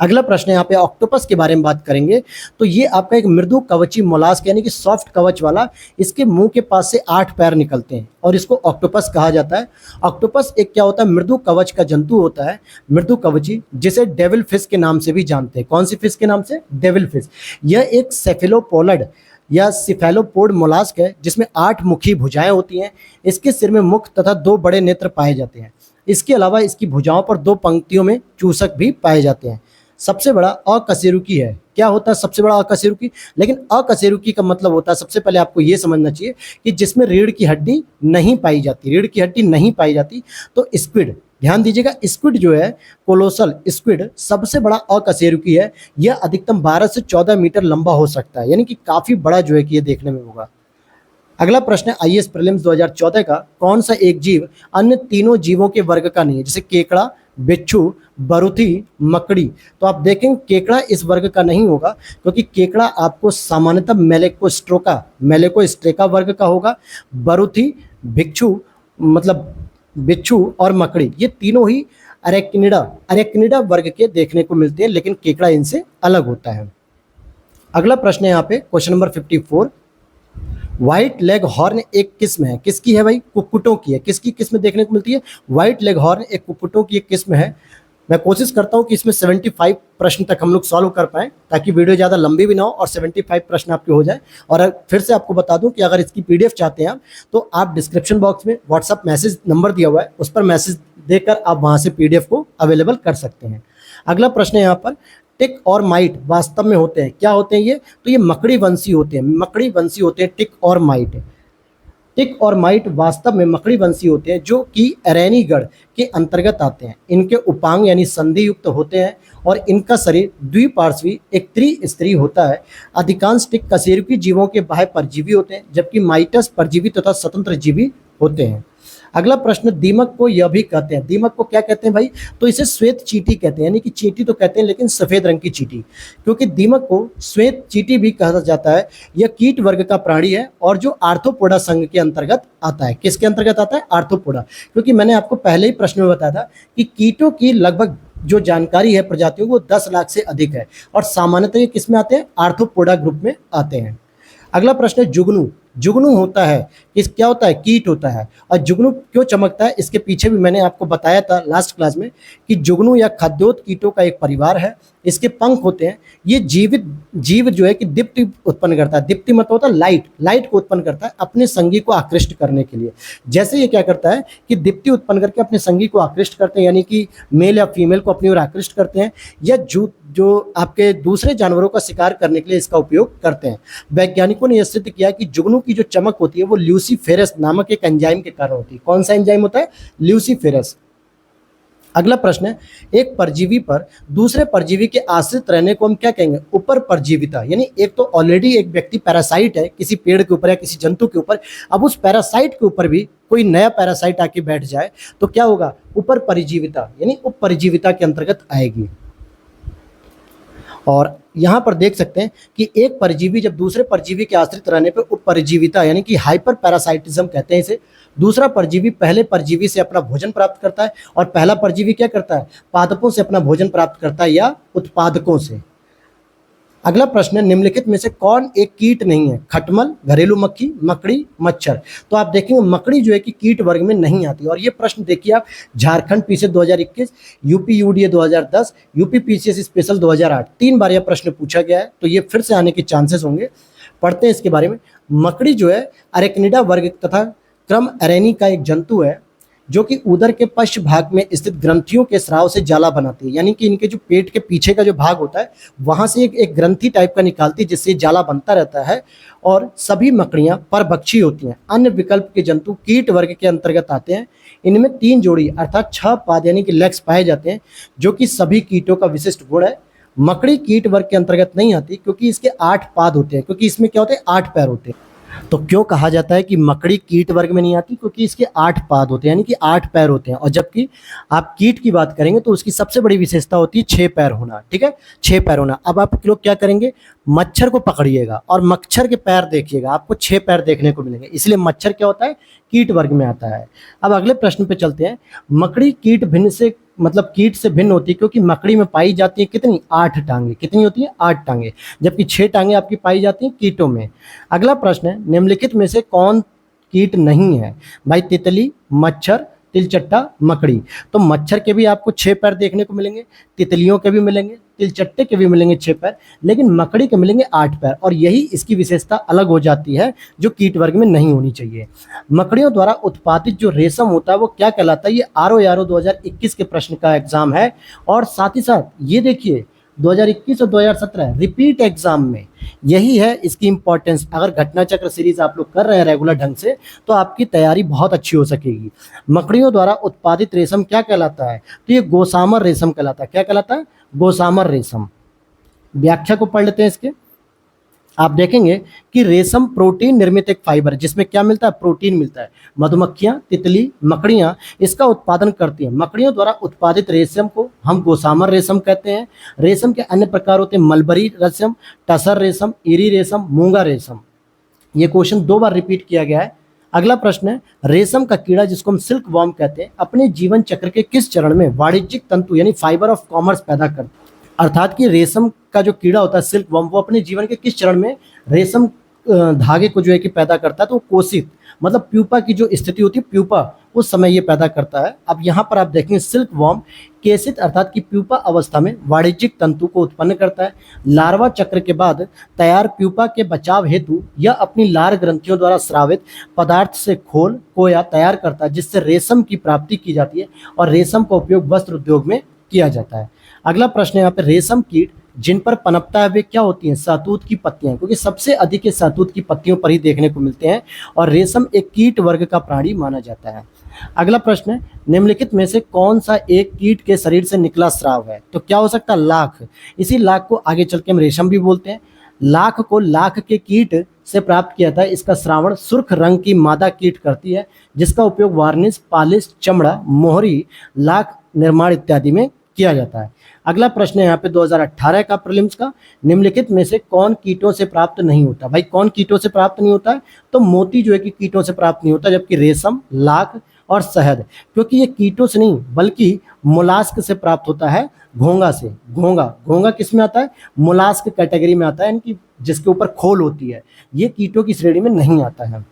अगला प्रश्न यहाँ पे ऑक्टोपस के बारे में बात करेंगे। तो ये आपका एक मृदु कवची मोलास्क यानी कि सॉफ्ट कवच वाला, इसके मुंह के पास से 8 पैर निकलते हैं और इसको ऑक्टोपस कहा जाता है। ऑक्टोपस एक क्या होता है? मृदु कवच का जंतु होता है, मृदु कवची, जिसे डेविल फिश के नाम से भी जानते हैं। कौन सी फिश के नाम से? Devil fish. यह एक सेफेलोपोलड या सिफेलोपोड मोलास्क है जिसमें 8 मुखी भुजाएं होती हैं। इसके सिर में मुख तथा 2 बड़े नेत्र पाए जाते हैं। इसके अलावा इसकी भुजाओं पर 2 पंक्तियों में चूसक भी पाए जाते हैं। सबसे बड़ा अकशेरुकी है। क्या होता है सबसे बड़ा अकशेरुकी? लेकिन अकशेरुकी का मतलब होता है, सबसे पहले आपको ये समझना चाहिए कि जिसमें रीढ़ की हड्डी नहीं पाई जाती, रीढ़ की हड्डी नहीं पाई जाती। तो स्क्विड, ध्यान दीजिएगा, स्क्विड जो है, कोलोसल स्क्विड सबसे बड़ा अकशेरुकी है। यह अधिकतम 12 से 14 मीटर लंबा हो सकता है, यानी कि काफ़ी बड़ा जो है कि ये देखने में होगा। अगला प्रश्न है आईएएस प्रीलिम्स 2014 का, कौन सा एक जीव अन्य तीनों जीवों के वर्ग का नहीं है? जैसे केकड़ा, बिच्छू, बरूथी, मकड़ी। तो आप देखें केकड़ा इस वर्ग का नहीं होगा, क्योंकि केकड़ा आपको सामान्यतः मेलेकोस्ट्रेका वर्ग का होगा। बरूथी, बिच्छू और मकड़ी, ये तीनों ही अरेक्निडा वर्ग के देखने को मिलते हैं, लेकिन केकड़ा इनसे अलग होता है। अगला प्रश्न है यहाँ पे question number 54। White leg horn एक किस्म है, किसकी है भाई? कुक्कुटों की है। किसकी किस्म देखने को मिलती है? व्हाइट लेग हॉर्न एक कुक्कुटों की एक किस्म है। मैं कोशिश करता हूं कि इसमें 75 प्रश्न तक हम लोग सॉल्व कर पाएं, ताकि वीडियो ज़्यादा लंबी भी ना हो और 75 प्रश्न आपके हो जाए। और फिर से आपको बता दूं कि अगर इसकी पीडीएफ चाहते हैं आप, तो आप डिस्क्रिप्शन बॉक्स में व्हाट्सअप मैसेज नंबर दिया हुआ है, उस पर मैसेज देकर आप वहां से पीडीएफ को अवेलेबल कर सकते हैं। अगला प्रश्न है यहाँ पर, टिक और माइट वास्तव में होते हैं, क्या होते हैं ये? तो ये मकड़ी वंशी होते हैं, मकड़ी वंशी होते हैं टिक और माइट। टिक और माइट वास्तव में मकड़ी वंशी होते हैं, जो कि अरैनीगढ़ के अंतर्गत आते हैं। इनके उपांग यानी संधि युक्त होते हैं और इनका शरीर द्विपार्श्वी एक त्रिस्तरीय होता है। अधिकांश टिक कशेरुकी जीवों के बाह्य परजीवी होते हैं, जबकि माइटस परजीवी तथा स्वतंत्र जीवी होते हैं। अगला प्रश्न, दीमक को यह भी कहते हैं, दीमक को क्या कहते हैं भाई? तो इसे श्वेत चींटी कहते हैं, यानी कि चींटी तो कहते हैं लेकिन सफेद रंग की चींटी, क्योंकि दीमक को श्वेत चींटी भी कहा जाता है। यह कीट वर्ग का प्राणी है और जो आर्थ्रोपोडा संघ के अंतर्गत आता है। किसके अंतर्गत आता है? आर्थ्रोपोडा। क्योंकि मैंने आपको पहले ही प्रश्न में बताया था कि कीटों की लगभग जो जानकारी है प्रजातियों, वो 10 लाख से अधिक है और सामान्यतः ये किस में आते हैं? आर्थ्रोपोडा ग्रुप में आते हैं। अगला प्रश्न है, जुगनू। जुगनू होता है, किस क्या होता है? कीट होता है। और जुगनू क्यों चमकता है, इसके पीछे भी मैंने आपको बताया था लास्ट क्लास में कि जुगनू या खाद्योत कीटों का एक परिवार है। इसके पंख होते हैं। ये जीव जो है कि दीप्ति उत्पन्न करता है। दीप्ति मतलब होता है लाइट, लाइट को उत्पन्न करता है अपने संगी को आकृष्ट करने के लिए। जैसे ये क्या करता है कि दीप्ति उत्पन्न करके अपने संगी को आकृष्ट करते हैं, यानी कि मेल या फीमेल को अपनी ओर आकृष्ट करते हैं, या जो आपके दूसरे जानवरों का शिकार करने के लिए इसका उपयोग करते हैं। वैज्ञानिकों ने यह सिद्ध किया कि जुगनू की जो चमक होती है वो ल्यूसीफेरस नामक एक एंजाइम के कारण होती है। कौन सा एंजाइम होता है? ल्यूसीफेरस। अगला प्रश्न है, एक परजीवी पर दूसरे परजीवी के आश्रित रहने को हम क्या कहेंगे? ऊपर परजीविता। यानी एक तो ऑलरेडी एक व्यक्ति पैरासाइट है किसी पेड़ के ऊपर या किसी जंतु के ऊपर, अब उस पैरासाइट के ऊपर भी कोई नया पैरासाइट आके बैठ जाए तो क्या होगा? ऊपर परजीविता, यानी उपपरजीविता के अंतर्गत आएगी। और यहाँ पर देख सकते हैं कि एक परजीवी जब दूसरे परजीवी के आश्रित रहने पर उपपरजीविता यानी कि हाइपर पैरासाइटिज्म कहते हैं इसे। दूसरा परजीवी पहले परजीवी से अपना भोजन प्राप्त करता है और पहला परजीवी क्या करता है? पादपों से अपना भोजन प्राप्त करता है या उत्पादकों से। अगला प्रश्न है, निम्नलिखित में से कौन एक कीट नहीं है? खटमल, घरेलू मक्खी, मकड़ी, मच्छर। तो आप देखेंगे मकड़ी जो है कि कीट वर्ग में नहीं आती। और ये प्रश्न देखिए आप, Jharkhand PCS 2021, UP UDA 2010, UP PCS special 2008, 3 बार यह प्रश्न पूछा गया है, तो ये फिर से आने के चांसेस होंगे। पढ़ते हैं इसके बारे में। मकड़ी जो है अरेक्निडा वर्ग तथा क्रम अरेनी का एक जंतु है, जो कि उदर के पश्च भाग में स्थित ग्रंथियों के स्राव से जाला बनाती है। यानी कि इनके जो पेट के पीछे का जो भाग होता है वहां से एक ग्रंथि टाइप का निकालती है, जिससे जाला बनता रहता है। और सभी मकड़ियां परभक्षी होती हैं। अन्य विकल्प के जंतु कीट वर्ग के अंतर्गत आते हैं। इनमें 3 जोड़ी अर्थात 6 पाद यानी कि लेग्स पाए जाते हैं, जो कि सभी कीटों का विशिष्ट गुण है। मकड़ी कीट वर्ग के अंतर्गत नहीं आती क्योंकि इसके 8 पाद होते हैं, क्योंकि इसमें क्या होते हैं? 8 पैर होते हैं। तो क्यों कहा जाता है कि मकड़ी कीट वर्ग में नहीं आती? क्योंकि इसके 8 पाद होते हैं, यानी कि 8 पैर होते हैं। और जबकि आप कीट की बात करेंगे तो उसकी सबसे बड़ी विशेषता होती है 6 पैर होना। ठीक है, 6 पैर होना। अब आप लोग क्या करेंगे? मच्छर को पकड़िएगा और मच्छर के पैर देखिएगा, आपको 6 पैर देखने को मिलेंगे। इसलिए मच्छर क्या होता है? कीट वर्ग में आता है। अब अगले प्रश्न पे चलते हैं। मकड़ी कीट भिन्न से मतलब कीट से भिन्न होती है क्योंकि मकड़ी में पाई जाती है कितनी? 8 टांगे। कितनी होती है? 8 टांगे। जबकि 6 टांगे आपकी पाई जाती हैं कीटों में। अगला प्रश्न है, निम्नलिखित में से कौन कीट नहीं है? भाई तितली, मच्छर, तिलचट्टा, मकड़ी। तो मच्छर के भी आपको 6 पैर देखने को मिलेंगे, तितलियों के भी मिलेंगे, तिलचट्टे के भी मिलेंगे 6 पैर, लेकिन मकड़ी के मिलेंगे 8 पैर। और यही इसकी विशेषता अलग हो जाती है, जो कीट वर्ग में नहीं होनी चाहिए। मकड़ियों द्वारा उत्पादित जो रेशम होता है वो क्या कहलाता है? ये आरओ 2021 के प्रश्न का एग्जाम है। और साथ ही साथ ये देखिए 2021 और 2017 रिपीट एग्जाम में यही है इसकी इंपॉर्टेंस। अगर घटना चक्र सीरीज आप लोग कर रहे हैं रेगुलर ढंग से तो आपकी तैयारी बहुत अच्छी हो सकेगी। मकड़ियों द्वारा उत्पादित रेशम क्या कहलाता है? तो ये गोसामर रेशम कहलाता है। क्या कहलाता है? गोसामर रेशम। व्याख्या को पढ़ लेते हैं इसके। आप देखेंगे कि रेशम प्रोटीन निर्मित एक फाइबर है, जिसमें क्या मिलता है? प्रोटीन मिलता है। मधुमक्खियां, तितली, मकड़ियां इसका उत्पादन करती हैं। मकड़ियों द्वारा उत्पादित रेशम को हम गोसामर रेशम कहते हैं। रेशम के अन्य प्रकार होते हैं मलबरी रेशम, टसर रेशम, इरी रेशम, मूंगा रेशम। ये क्वेश्चन 2 बार रिपीट किया गया है। अगला प्रश्न है, रेशम का कीड़ा जिसको हम सिल्क वॉर्म कहते हैं, अपने जीवन चक्र के किस चरण में वाणिज्यिक तंतु यानी फाइबर ऑफ कॉमर्स पैदा करता है? अर्थात कि रेशम का जो कीड़ा होता है सिल्क वर्म, वो अपने जीवन के किस चरण में रेशम धागे को जो है कि पैदा करता है, तो वो कोशित मतलब प्यूपा की जो स्थिति होती है, प्यूपा उस समय ये पैदा करता है। अब यहाँ पर आप देखेंगे सिल्क वर्म केसित अर्थात कि प्यूपा अवस्था में वाणिज्यिक तंतु को उत्पन्न करता है। लार्वा चक्र के बाद तैयार प्यूपा के बचाव हेतु यह अपनी लार ग्रंथियों द्वारा स्रावित पदार्थ से खोल कोया तैयार करता है, जिससे रेशम की प्राप्ति की जाती है और रेशम का उपयोग वस्त्र उद्योग में किया जाता है। अगला प्रश्न है यहाँ पे, रेशम कीट जिन पर पनपता है वे क्या होती हैं? सहतूत की पत्तियां, क्योंकि सबसे अधिक ये सहतूत की पत्तियों पर ही देखने को मिलते हैं और रेशम एक कीट वर्ग का प्राणी माना जाता है। अगला प्रश्न है, निम्नलिखित में से कौन सा एक कीट के शरीर से निकला स्राव है? तो क्या हो सकता है? लाख। इसी लाख को आगे चल के हम रेशम भी बोलते हैं। लाख को लाख के कीट से प्राप्त किया था। इसका श्रावण सुर्ख रंग की मादा कीट करती है, जिसका उपयोग वार्निश, पालिश, चमड़ा, मोहरी, लाख निर्माण इत्यादि में किया जाता है। अगला प्रश्न है यहाँ पे 2018 का प्रीलिम्स का, निम्नलिखित में से कौन कीटों से प्राप्त नहीं होता? भाई कौन कीटों से प्राप्त नहीं होता है? तो मोती जो है कि कीटों से प्राप्त नहीं होता, जबकि रेशम, लाख और शहद, क्योंकि ये कीटों से नहीं बल्कि मोलास्क से प्राप्त होता है, घोंगा से। घोंगा किस में आता है? मोलास्क कैटेगरी में आता है, यानी कि जिसके ऊपर खोल होती है। ये कीटों की श्रेणी में नहीं आता है।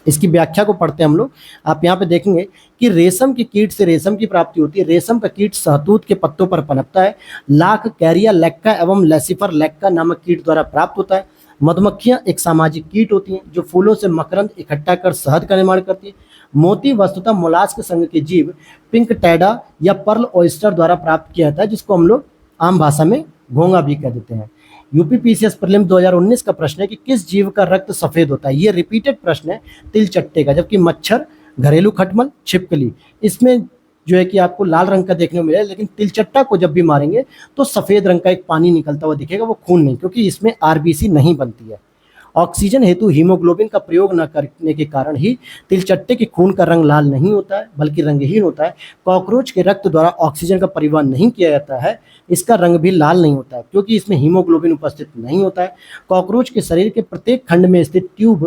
इसकी व्याख्या को पढ़ते हैं हम लोग। आप यहाँ पे देखेंगे कि रेशम के कीट से रेशम की प्राप्ति होती है। रेशम का कीट सहतूत के पत्तों पर पनपता है। लाख कैरिया लेक्का एवं लेसिफर लेक्का नामक कीट द्वारा प्राप्त होता है। मधुमक्खियां एक सामाजिक कीट होती हैं जो फूलों से मकरंद इकट्ठा कर शहद का निर्माण करती है। मोती वस्तुतः मोलास्क संघ के जीव पिंक टैडा या पर्ल ऑयस्टर द्वारा प्राप्त किया जाता है, जिसको हम लोग आम भाषा में घोंगा भी कह देते हैं। यूपीपीसीएस प्रीलिम 2019 का प्रश्न है कि किस जीव का रक्त सफेद होता है? ये रिपीटेड प्रश्न है तिलचट्टे का, जबकि मच्छर, घरेलू खटमल, छिपकली, इसमें जो है कि आपको लाल रंग का देखने को मिलेगा, लेकिन तिलचट्टा को जब भी मारेंगे तो सफेद रंग का एक पानी निकलता हुआ दिखेगा, वो खून नहीं, क्योंकि इसमें आरबीसी नहीं बनती है। ऑक्सीजन हेतु हीमोग्लोबिन का प्रयोग न करने के कारण ही तिलचट्टे के खून का रंग लाल नहीं होता है, बल्कि रंगहीन होता है। कॉकरोच के रक्त द्वारा ऑक्सीजन का परिवहन नहीं किया जाता है, इसका रंग भी लाल नहीं होता है, क्योंकि इसमें हीमोग्लोबिन उपस्थित नहीं होता है। कॉकरोच के शरीर के प्रत्येक खंड में स्थित ट्यूब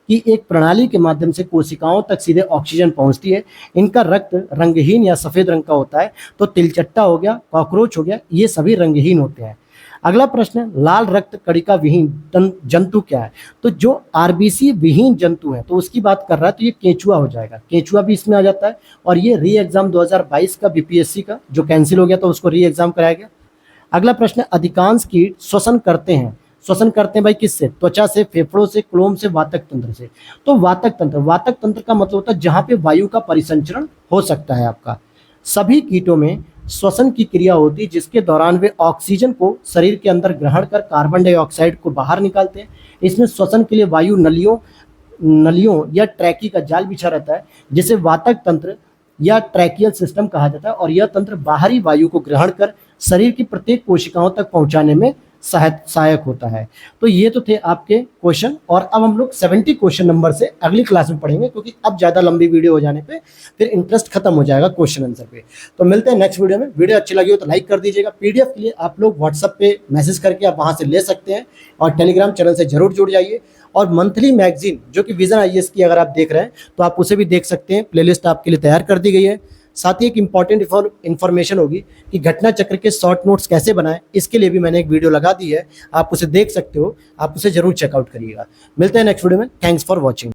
की एक प्रणाली के माध्यम से कोशिकाओं तक सीधे ऑक्सीजन पहुंचती है। इनका रक्त रंगहीन या सफेद रंग का होता है। तो तिलचट्टा हो गया, कॉकरोच हो गया, ये सभी रंगहीन होते हैं। अगला प्रश्न है, लाल रक्त कणिका विहीन जंतु क्या है? तो जो आरबीसी विहीन जंतु है तो उसकी बात कर रहा है, तो ये केंचुआ हो जाएगा। केंचुआ भी इसमें आ जाता है, और ये री एग्जाम 2022 का बीपीएससी का जो कैंसिल हो गया था उसको री एग्जाम कराया गया। अगला प्रश्न है, अधिकांश कीट श्वसन करते हैं भाई किससे? त्वचा से, फेफड़ों से, क्लोम से, वातक तंत्र से। तो वातक तंत्र का मतलब होता है जहां पे वायु का परिसंचरण हो सकता है आपका। सभी कीटों में श्वसन की क्रिया होती है, जिसके दौरान वे ऑक्सीजन को शरीर के अंदर ग्रहण कर कार्बन डाइऑक्साइड को बाहर निकालते हैं। इसमें श्वसन के लिए वायु नलियों या ट्रैकी का जाल बिछा रहता है, जिसे वातक तंत्र या ट्रैकियल सिस्टम कहा जाता है, और यह तंत्र बाहरी वायु को ग्रहण कर शरीर की प्रत्येक कोशिकाओं तक पहुंचाने में सहायक होता है। तो ये तो थे आपके क्वेश्चन, और अब हम लोग 70 क्वेश्चन नंबर से अगली क्लास में पढ़ेंगे, क्योंकि अब ज़्यादा लंबी वीडियो हो जाने पे फिर इंटरेस्ट खत्म हो जाएगा क्वेश्चन आंसर पे। तो मिलते हैं नेक्स्ट वीडियो में। वीडियो अच्छी लगी हो तो लाइक कर दीजिएगा। पीडीएफ के लिए आप लोग व्हाट्सएप पे मैसेज करके आप वहाँ से ले सकते हैं, और टेलीग्राम चैनल से जरूर जुड़ जाइए। और मंथली मैगजीन जो कि विजन आईएएस की अगर आप देख रहे हैं तो आप उसे भी देख सकते हैं, प्लेलिस्ट आपके लिए तैयार कर दी गई है। साथ ही एक इंपॉर्टेंट इन्फॉर्मेशन होगी कि घटना चक्र के शॉर्ट नोट्स कैसे बनाएं, इसके लिए भी मैंने एक वीडियो लगा दी है, आप उसे देख सकते हो, आप उसे जरूर चेकआउट करिएगा। मिलते हैं नेक्स्ट वीडियो में। Thanks for watching.